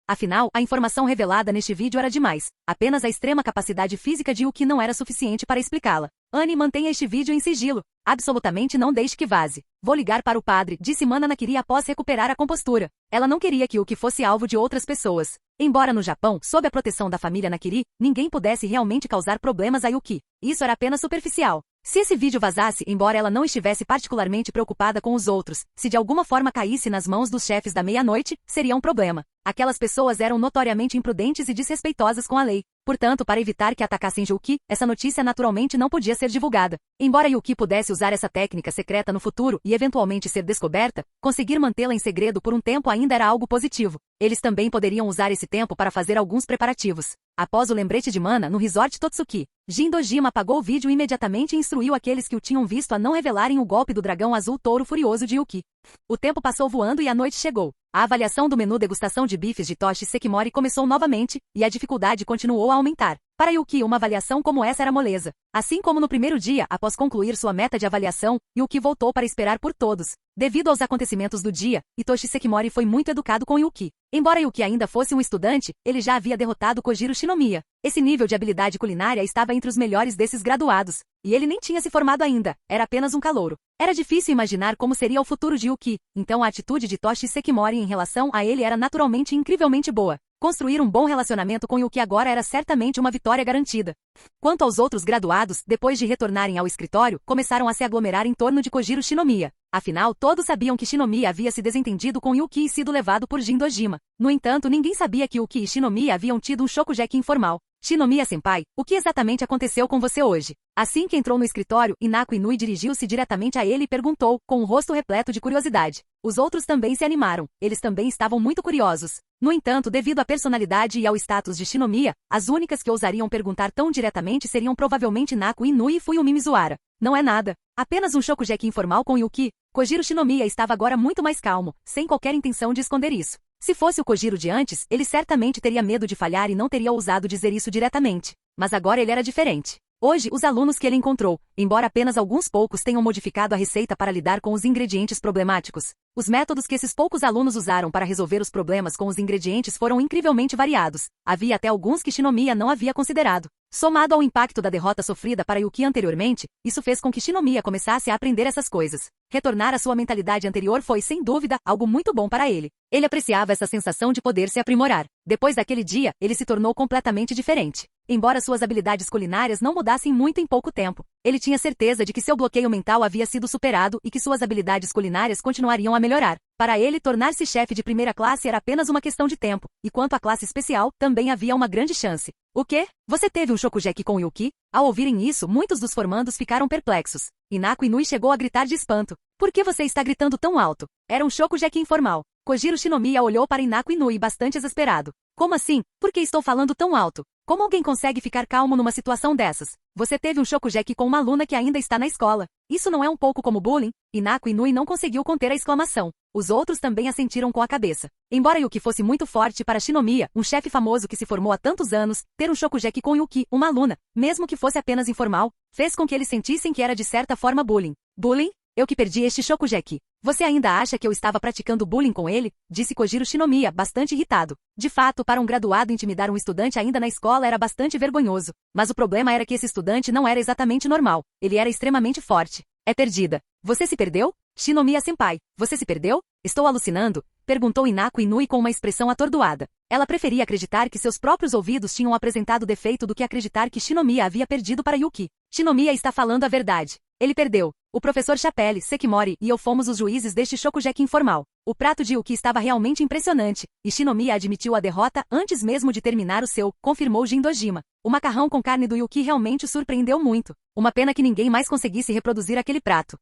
Afinal, a informação revelada neste vídeo era demais. Apenas a extrema capacidade física de Yuki não era suficiente para explicá-la. Anne, mantenha este vídeo em sigilo. Absolutamente não deixe que vaze. Vou ligar para o padre, disse Mana Nakiri após recuperar a compostura. Ela não queria que Yuki fosse alvo de outras pessoas. Embora no Japão, sob a proteção da família Nakiri, ninguém pudesse realmente causar problemas a Yuki. Isso era apenas superficial. Se esse vídeo vazasse, embora ela não estivesse particularmente preocupada com os outros, se de alguma forma caísse nas mãos dos chefes da meia-noite, seria um problema. Aquelas pessoas eram notoriamente imprudentes e desrespeitosas com a lei. Portanto, para evitar que atacassem Yuki, essa notícia naturalmente não podia ser divulgada. Embora Yuki pudesse usar essa técnica secreta no futuro e eventualmente ser descoberta, conseguir mantê-la em segredo por um tempo ainda era algo positivo. Eles também poderiam usar esse tempo para fazer alguns preparativos. Após o lembrete de Mana no resort Totsuki, Jin Dojima apagou o vídeo imediatamente e instruiu aqueles que o tinham visto a não revelarem o golpe do dragão azul touro furioso de Yuki. O tempo passou voando e a noite chegou. A avaliação do menu degustação de bifes de Toshi Sekimori começou novamente, e a dificuldade continuou a aumentar. Para Yuki, uma avaliação como essa era moleza. Assim como no primeiro dia, após concluir sua meta de avaliação, Yuki voltou para esperar por todos. Devido aos acontecimentos do dia, Itoshi Sekimori foi muito educado com Yuki. Embora Yuki ainda fosse um estudante, ele já havia derrotado Kojiro Shinomiya. Esse nível de habilidade culinária estava entre os melhores desses graduados. E ele nem tinha se formado ainda, era apenas um calouro. Era difícil imaginar como seria o futuro de Yuki, então a atitude de Toshi Sekimori em relação a ele era naturalmente incrivelmente boa. Construir um bom relacionamento com Yuki agora era certamente uma vitória garantida. Quanto aos outros graduados, depois de retornarem ao escritório, começaram a se aglomerar em torno de Kojiro Shinomiya. Afinal, todos sabiam que Shinomiya havia se desentendido com Yuki e sido levado por Jin Dojima. No entanto, ninguém sabia que Yuki e Shinomiya haviam tido um shokugeki informal. Shinomiya-senpai, o que exatamente aconteceu com você hoje? Assim que entrou no escritório, Inako Inui dirigiu-se diretamente a ele e perguntou, com o rosto repleto de curiosidade. Os outros também se animaram, eles também estavam muito curiosos. No entanto, devido à personalidade e ao status de Shinomiya, as únicas que ousariam perguntar tão diretamente seriam provavelmente Inako Inui e Fuyumi Mizuhara. Não é nada. Apenas um shokugeki informal com Yuki. Kojiro Shinomiya estava agora muito mais calmo, sem qualquer intenção de esconder isso. Se fosse o Kojiro de antes, ele certamente teria medo de falhar e não teria ousado dizer isso diretamente. Mas agora ele era diferente. Hoje, os alunos que ele encontrou, embora apenas alguns poucos tenham modificado a receita para lidar com os ingredientes problemáticos, os métodos que esses poucos alunos usaram para resolver os problemas com os ingredientes foram incrivelmente variados. Havia até alguns que Shinomiya não havia considerado. Somado ao impacto da derrota sofrida para Yuki anteriormente, isso fez com que Shinomiya começasse a aprender essas coisas. Retornar à sua mentalidade anterior foi, sem dúvida, algo muito bom para ele. Ele apreciava essa sensação de poder se aprimorar. Depois daquele dia, ele se tornou completamente diferente. Embora suas habilidades culinárias não mudassem muito em pouco tempo, ele tinha certeza de que seu bloqueio mental havia sido superado e que suas habilidades culinárias continuariam a melhorar. Para ele, tornar-se chefe de primeira classe era apenas uma questão de tempo, e quanto à classe especial, também havia uma grande chance. O quê? Você teve um shokugeki com Yuki? Ao ouvirem isso, muitos dos formandos ficaram perplexos. Inako Inui chegou a gritar de espanto. Por que você está gritando tão alto? Era um shokugeki informal. Kojiro Shinomiya olhou para Inako Inui bastante exasperado. Como assim? Por que estou falando tão alto? Como alguém consegue ficar calmo numa situação dessas? Você teve um shokugeki com uma aluna que ainda está na escola. Isso não é um pouco como bullying? Inako Inui não conseguiu conter a exclamação. Os outros também assentiram com a cabeça. Embora Yuki fosse muito forte para Shinomiya, um chefe famoso que se formou há tantos anos, ter um shokugeki com Yuki, uma aluna, mesmo que fosse apenas informal, fez com que eles sentissem que era de certa forma bullying. Bullying? Eu que perdi este Shokugeki. Você ainda acha que eu estava praticando bullying com ele? Disse Kojiro Shinomiya, bastante irritado. De fato, para um graduado intimidar um estudante ainda na escola era bastante vergonhoso. Mas o problema era que esse estudante não era exatamente normal. Ele era extremamente forte. É perdida. Você se perdeu? Shinomiya-senpai, você se perdeu? Estou alucinando? Perguntou Inako Inui com uma expressão atordoada. Ela preferia acreditar que seus próprios ouvidos tinham apresentado defeito do que acreditar que Shinomiya havia perdido para Yuki. Shinomiya está falando a verdade. Ele perdeu. O professor Chapelle, Sekimori e eu fomos os juízes deste Shokugeki informal. O prato de Yuki estava realmente impressionante, e Shinomiya admitiu a derrota antes mesmo de terminar o seu, confirmou Jindojima. O macarrão com carne do Yuki realmente o surpreendeu muito. Uma pena que ninguém mais conseguisse reproduzir aquele prato.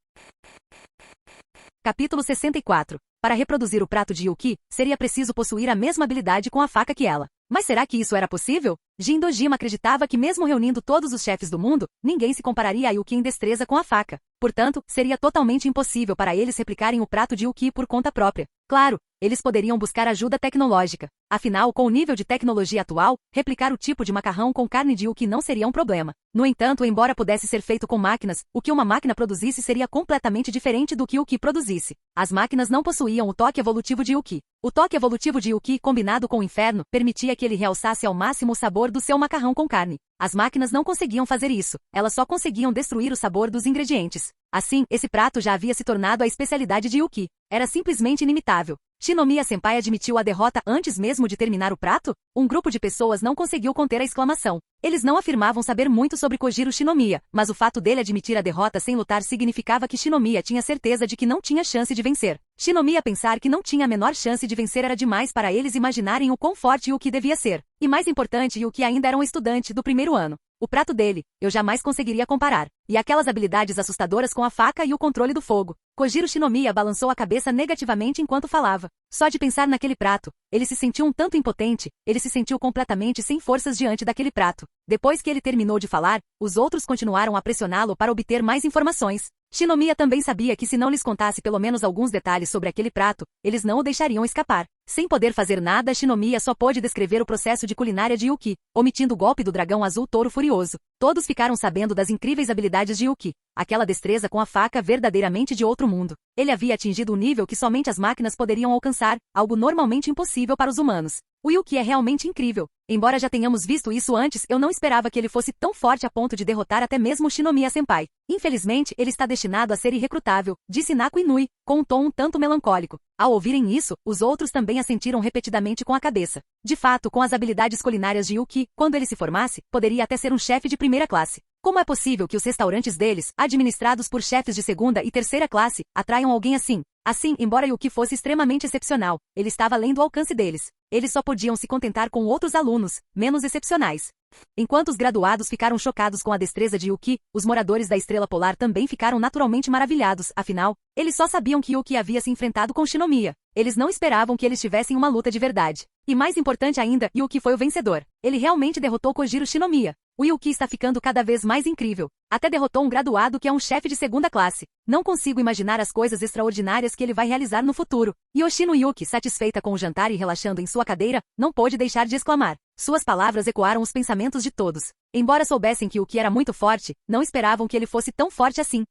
Capítulo 64. Para reproduzir o prato de Yuki, seria preciso possuir a mesma habilidade com a faca que ela. Mas será que isso era possível? Jindojima acreditava que mesmo reunindo todos os chefes do mundo, ninguém se compararia a Yuki em destreza com a faca. Portanto, seria totalmente impossível para eles replicarem o prato de Yuki por conta própria. Claro, eles poderiam buscar ajuda tecnológica. Afinal, com o nível de tecnologia atual, replicar o tipo de macarrão com carne de Yuki não seria um problema. No entanto, embora pudesse ser feito com máquinas, o que uma máquina produzisse seria completamente diferente do que Yuki produzisse. As máquinas não possuíam o toque evolutivo de Yuki. O toque evolutivo de Yuki, combinado com o inferno, permitia que ele realçasse ao máximo o sabor do seu macarrão com carne. As máquinas não conseguiam fazer isso, elas só conseguiam destruir o sabor dos ingredientes. Assim, esse prato já havia se tornado a especialidade de Yuki. Era simplesmente inimitável. Shinomiya-senpai admitiu a derrota antes mesmo de terminar o prato? Um grupo de pessoas não conseguiu conter a exclamação. Eles não afirmavam saber muito sobre Kojiro Shinomiya, mas o fato dele admitir a derrota sem lutar significava que Shinomiya tinha certeza de que não tinha chance de vencer. Shinomiya pensar que não tinha a menor chance de vencer era demais para eles imaginarem o quão forte Yuki devia ser. E mais importante, Yuki ainda era um estudante do primeiro ano. O prato dele, eu jamais conseguiria comparar. E aquelas habilidades assustadoras com a faca e o controle do fogo. Kojiro Shinomiya balançou a cabeça negativamente enquanto falava. Só de pensar naquele prato, ele se sentiu um tanto impotente, ele se sentiu completamente sem forças diante daquele prato. Depois que ele terminou de falar, os outros continuaram a pressioná-lo para obter mais informações. Shinomiya também sabia que se não lhes contasse pelo menos alguns detalhes sobre aquele prato, eles não o deixariam escapar. Sem poder fazer nada, Shinomiya só pôde descrever o processo de culinária de Yuki, omitindo o golpe do dragão azul touro furioso. Todos ficaram sabendo das incríveis habilidades de Yuki, aquela destreza com a faca verdadeiramente de outro mundo. Ele havia atingido um nível que somente as máquinas poderiam alcançar, algo normalmente impossível para os humanos. O Yuki é realmente incrível. Embora já tenhamos visto isso antes, eu não esperava que ele fosse tão forte a ponto de derrotar até mesmo Shinomiya-senpai. Infelizmente, ele está destinado a ser irrecrutável, disse Inako Inui, com um tom um tanto melancólico. Ao ouvirem isso, os outros também assentiram repetidamente com a cabeça. De fato, com as habilidades culinárias de Yuki, quando ele se formasse, poderia até ser um chefe de primeira classe. Como é possível que os restaurantes deles, administrados por chefes de segunda e terceira classe, atraiam alguém assim? Assim, embora Yuki fosse extremamente excepcional, ele estava além do alcance deles. Eles só podiam se contentar com outros alunos, menos excepcionais. Enquanto os graduados ficaram chocados com a destreza de Yuki, os moradores da Estrela Polar também ficaram naturalmente maravilhados, afinal, eles só sabiam que Yuki havia se enfrentado com Shinomiya. Eles não esperavam que eles tivessem uma luta de verdade. E mais importante ainda, Yuki foi o vencedor. Ele realmente derrotou Kojiro Shinomiya. O Yuki está ficando cada vez mais incrível. Até derrotou um graduado que é um chefe de segunda classe. Não consigo imaginar as coisas extraordinárias que ele vai realizar no futuro. Yoshino Yuki, satisfeita com o jantar e relaxando em sua cadeira, não pôde deixar de exclamar. Suas palavras ecoaram os pensamentos de todos. Embora soubessem que Yuki era muito forte, não esperavam que ele fosse tão forte assim.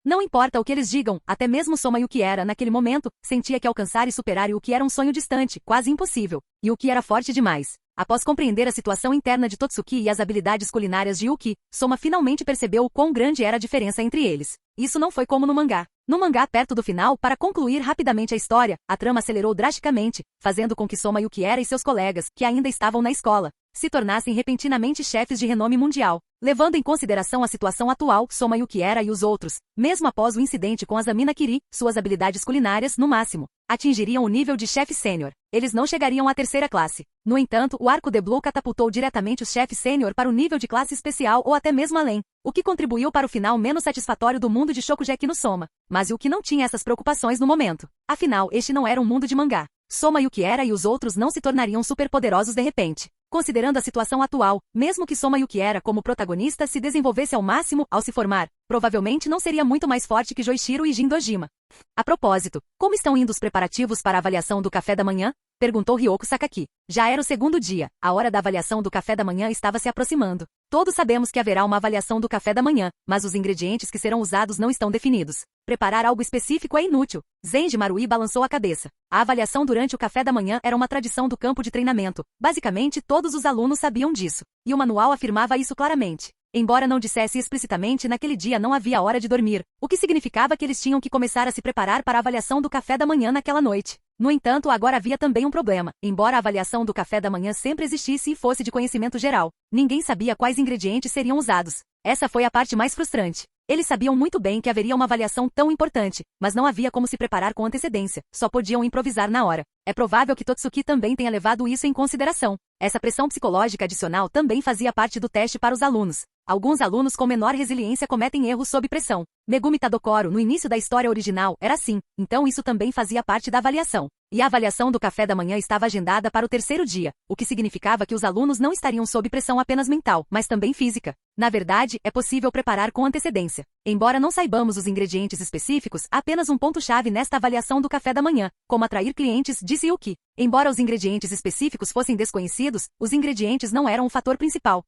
Não importa o que eles digam, até mesmo Soma Yuki era, naquele momento, sentia que alcançar e superar Yuki era um sonho distante, quase impossível. Yuki era forte demais. Após compreender a situação interna de Totsuki e as habilidades culinárias de Yuki, Soma finalmente percebeu o quão grande era a diferença entre eles. Isso não foi como no mangá. No mangá, perto do final, para concluir rapidamente a história, a trama acelerou drasticamente, fazendo com que Soma Yukiera e seus colegas, que ainda estavam na escola, se tornassem repentinamente chefes de renome mundial. Levando em consideração a situação atual, Soma Yukiera e os outros, mesmo após o incidente com Azami Nakiri, suas habilidades culinárias, no máximo, atingiriam o nível de chefe sênior. Eles não chegariam à terceira classe. No entanto, o arco de Blue catapultou diretamente os chefes sênior para o nível de classe especial ou até mesmo além, o que contribuiu para o final menos satisfatório do mundo de Shokugeki no Soma. Mas Yuki não tinha essas preocupações no momento. Afinal, este não era um mundo de mangá. Soma Yukiera e os outros não se tornariam superpoderosos de repente. Considerando a situação atual, mesmo que Soma Yukiera como protagonista se desenvolvesse ao máximo ao se formar, provavelmente não seria muito mais forte que Joichiro e Jindojima. A propósito, como estão indo os preparativos para a avaliação do café da manhã? Perguntou Ryoko Sakaki. Já era o segundo dia, a hora da avaliação do café da manhã estava se aproximando. Todos sabemos que haverá uma avaliação do café da manhã, mas os ingredientes que serão usados não estão definidos. Preparar algo específico é inútil. Zenji Marui balançou a cabeça. A avaliação durante o café da manhã era uma tradição do campo de treinamento. Basicamente, todos os alunos sabiam disso. E o manual afirmava isso claramente. Embora não dissesse explicitamente, naquele dia não havia hora de dormir, o que significava que eles tinham que começar a se preparar para a avaliação do café da manhã naquela noite. No entanto, agora havia também um problema. Embora a avaliação do café da manhã sempre existisse e fosse de conhecimento geral, ninguém sabia quais ingredientes seriam usados. Essa foi a parte mais frustrante. Eles sabiam muito bem que haveria uma avaliação tão importante, mas não havia como se preparar com antecedência, só podiam improvisar na hora. É provável que Totsuki também tenha levado isso em consideração. Essa pressão psicológica adicional também fazia parte do teste para os alunos. Alguns alunos com menor resiliência cometem erros sob pressão. Megumi Tadokoro, no início da história original, era assim, então isso também fazia parte da avaliação. E a avaliação do café da manhã estava agendada para o terceiro dia, o que significava que os alunos não estariam sob pressão apenas mental, mas também física. Na verdade, é possível preparar com antecedência. Embora não saibamos os ingredientes específicos, há apenas um ponto-chave nesta avaliação do café da manhã, como atrair clientes, disse Yuki. Embora os ingredientes específicos fossem desconhecidos, os ingredientes não eram o fator principal.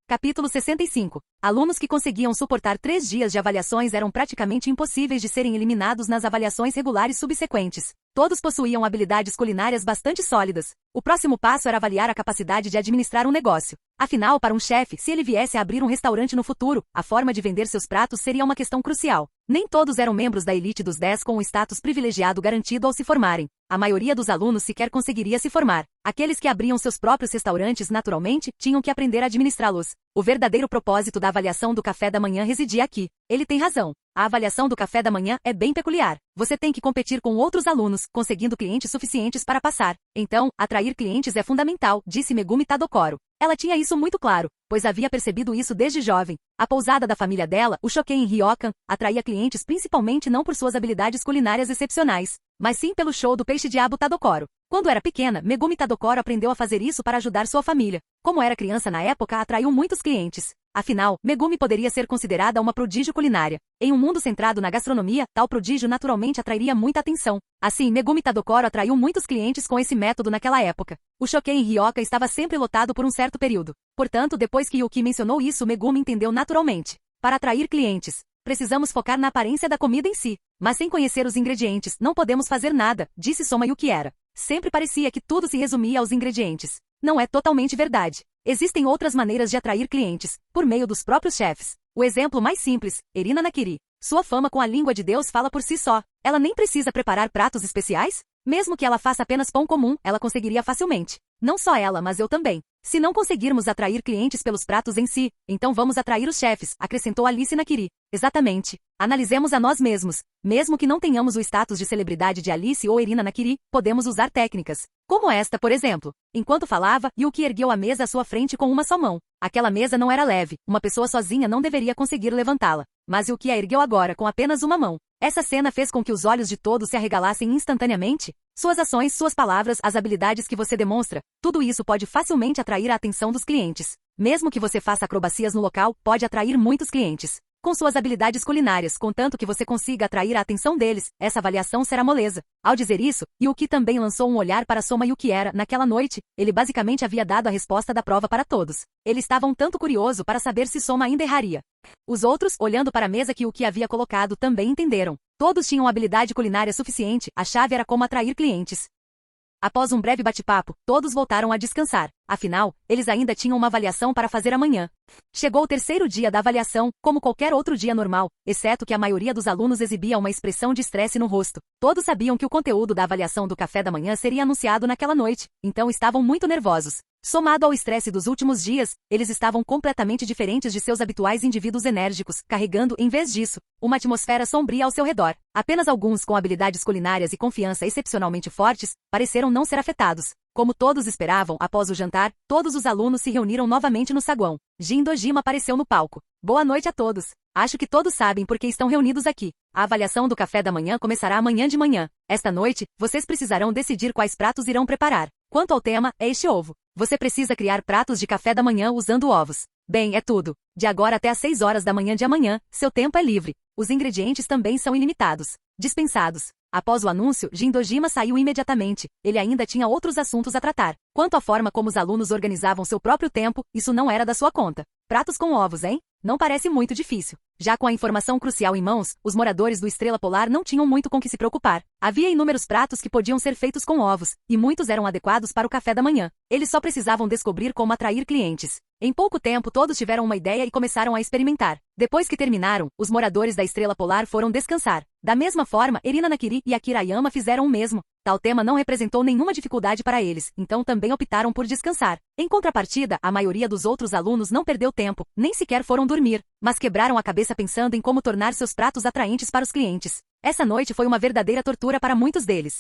Capítulo 65. Alunos que conseguiam suportar 3 dias de avaliações eram praticamente impossíveis de serem eliminados nas avaliações regulares subsequentes. Todos possuíam habilidades culinárias bastante sólidas. O próximo passo era avaliar a capacidade de administrar um negócio. Afinal, para um chefe, se ele viesse a abrir um restaurante no futuro, a forma de vender seus pratos seria uma questão crucial. Nem todos eram membros da elite dos 10 com um status privilegiado garantido ao se formarem. A maioria dos alunos sequer conseguiria se formar. Aqueles que abriam seus próprios restaurantes naturalmente tinham que aprender a administrá-los. O verdadeiro propósito da avaliação do café da manhã residia aqui. Ele tem razão. A avaliação do café da manhã é bem peculiar. Você tem que competir com outros alunos, conseguindo clientes suficientes para passar. Então, atrair clientes é fundamental, disse Megumi Tadokoro. Ela tinha isso muito claro, pois havia percebido isso desde jovem. A pousada da família dela, o Shoken Ryokan, atraía clientes principalmente não por suas habilidades culinárias excepcionais, mas sim pelo show do peixe-diabo Tadokoro. Quando era pequena, Megumi Tadokoro aprendeu a fazer isso para ajudar sua família. Como era criança na época, atraiu muitos clientes. Afinal, Megumi poderia ser considerada uma prodígio culinária. Em um mundo centrado na gastronomia, tal prodígio naturalmente atrairia muita atenção. Assim, Megumi Tadokoro atraiu muitos clientes com esse método naquela época. O Shoken Ryoka estava sempre lotado por um certo período. Portanto, depois que Yuki mencionou isso, Megumi entendeu naturalmente. Para atrair clientes, precisamos focar na aparência da comida em si. Mas sem conhecer os ingredientes, não podemos fazer nada, disse Soma Yukiera. Sempre parecia que tudo se resumia aos ingredientes. Não é totalmente verdade. Existem outras maneiras de atrair clientes, por meio dos próprios chefes. O exemplo mais simples, Erina Nakiri. Sua fama com a língua de Deus fala por si só. Ela nem precisa preparar pratos especiais? Mesmo que ela faça apenas pão comum, ela conseguiria facilmente. Não só ela, mas eu também. Se não conseguirmos atrair clientes pelos pratos em si, então vamos atrair os chefes, acrescentou Alice Nakiri. Exatamente. Analisemos a nós mesmos. Mesmo que não tenhamos o status de celebridade de Alice ou Erina Nakiri, podemos usar técnicas. Como esta, por exemplo. Enquanto falava, Yuki ergueu a mesa à sua frente com uma só mão. Aquela mesa não era leve, uma pessoa sozinha não deveria conseguir levantá-la. Mas Yuki a ergueu agora com apenas uma mão. Essa cena fez com que os olhos de todos se arregalassem instantaneamente. Suas ações, suas palavras, as habilidades que você demonstra, tudo isso pode facilmente atrair a atenção dos clientes. Mesmo que você faça acrobacias no local, pode atrair muitos clientes. Com suas habilidades culinárias, contanto que você consiga atrair a atenção deles, essa avaliação será moleza. Ao dizer isso, Yuki também lançou um olhar para Soma Yukiera. Naquela noite, ele basicamente havia dado a resposta da prova para todos. Ele estava um tanto curioso para saber se Soma ainda erraria. Os outros, olhando para a mesa que Yuki havia colocado, também entenderam. Todos tinham habilidade culinária suficiente, a chave era como atrair clientes. Após um breve bate-papo, todos voltaram a descansar. Afinal, eles ainda tinham uma avaliação para fazer amanhã. Chegou o terceiro dia da avaliação, como qualquer outro dia normal, exceto que a maioria dos alunos exibia uma expressão de estresse no rosto. Todos sabiam que o conteúdo da avaliação do café da manhã seria anunciado naquela noite, então estavam muito nervosos. Somado ao estresse dos últimos dias, eles estavam completamente diferentes de seus habituais indivíduos enérgicos, carregando, em vez disso, uma atmosfera sombria ao seu redor. Apenas alguns com habilidades culinárias e confiança excepcionalmente fortes pareceram não ser afetados. Como todos esperavam, após o jantar, todos os alunos se reuniram novamente no saguão. Jin Dojima apareceu no palco. Boa noite a todos. Acho que todos sabem por que estão reunidos aqui. A avaliação do café da manhã começará amanhã de manhã. Esta noite, vocês precisarão decidir quais pratos irão preparar. Quanto ao tema, é este ovo. Você precisa criar pratos de café da manhã usando ovos. Bem, é tudo. De agora até às 6 horas da manhã de amanhã, seu tempo é livre. Os ingredientes também são ilimitados. Dispensados. Após o anúncio, Jindojima saiu imediatamente. Ele ainda tinha outros assuntos a tratar. Quanto à forma como os alunos organizavam seu próprio tempo, isso não era da sua conta. Pratos com ovos, hein? Não parece muito difícil. Já com a informação crucial em mãos, os moradores do Estrela Polar não tinham muito com que se preocupar. Havia inúmeros pratos que podiam ser feitos com ovos, e muitos eram adequados para o café da manhã. Eles só precisavam descobrir como atrair clientes. Em pouco tempo, todos tiveram uma ideia e começaram a experimentar. Depois que terminaram, os moradores da Estrela Polar foram descansar. Da mesma forma, Erina Nakiri e Akira Yama fizeram o mesmo. Tal tema não representou nenhuma dificuldade para eles, então também optaram por descansar. Em contrapartida, a maioria dos outros alunos não perdeu tempo, nem sequer foram dormir, mas quebraram a cabeça pensando em como tornar seus pratos atraentes para os clientes. Essa noite foi uma verdadeira tortura para muitos deles.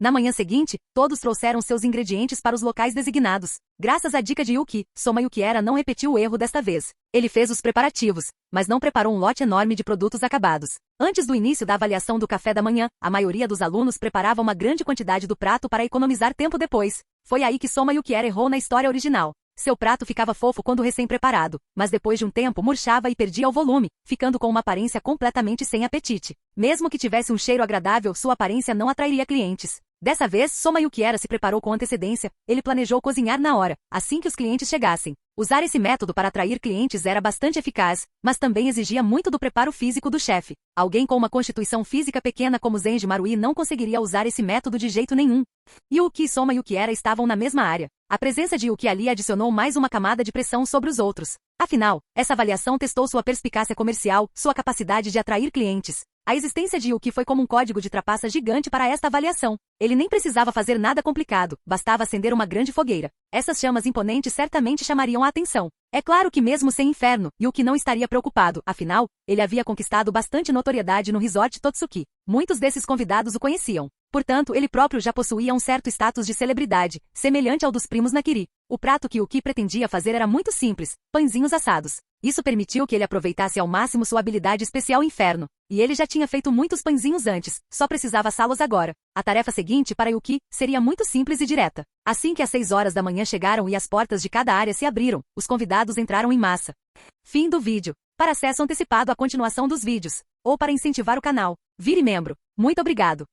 Na manhã seguinte, todos trouxeram seus ingredientes para os locais designados. Graças à dica de Yuki, Soma Yukiera não repetiu o erro desta vez. Ele fez os preparativos, mas não preparou um lote enorme de produtos acabados. Antes do início da avaliação do café da manhã, a maioria dos alunos preparava uma grande quantidade do prato para economizar tempo depois. Foi aí que Soma Yukiera errou na história original. Seu prato ficava fofo quando recém-preparado, mas depois de um tempo murchava e perdia o volume, ficando com uma aparência completamente sem apetite. Mesmo que tivesse um cheiro agradável, sua aparência não atrairia clientes. Dessa vez, Soma Yukiera se preparou com antecedência. Ele planejou cozinhar na hora, assim que os clientes chegassem. Usar esse método para atrair clientes era bastante eficaz, mas também exigia muito do preparo físico do chefe. Alguém com uma constituição física pequena como Zenji Marui não conseguiria usar esse método de jeito nenhum. Yuki e Soma Yukiera estavam na mesma área. A presença de Yuki ali adicionou mais uma camada de pressão sobre os outros. Afinal, essa avaliação testou sua perspicácia comercial, sua capacidade de atrair clientes. A existência de Yuki foi como um código de trapaça gigante para esta avaliação. Ele nem precisava fazer nada complicado, bastava acender uma grande fogueira. Essas chamas imponentes certamente chamariam a atenção. É claro que mesmo sem inferno, Yuki não estaria preocupado, afinal, ele havia conquistado bastante notoriedade no resort Totsuki. Muitos desses convidados o conheciam. Portanto, ele próprio já possuía um certo status de celebridade, semelhante ao dos primos Nakiri. O prato que Yuki pretendia fazer era muito simples, pãezinhos assados. Isso permitiu que ele aproveitasse ao máximo sua habilidade especial inferno. E ele já tinha feito muitos pãezinhos antes, só precisava assá-los agora. A tarefa seguinte para Yuki seria muito simples e direta. Assim que às 6 horas da manhã chegaram e as portas de cada área se abriram, os convidados entraram em massa. Fim do vídeo. Para acesso antecipado à continuação dos vídeos, ou para incentivar o canal, vire membro. Muito obrigado.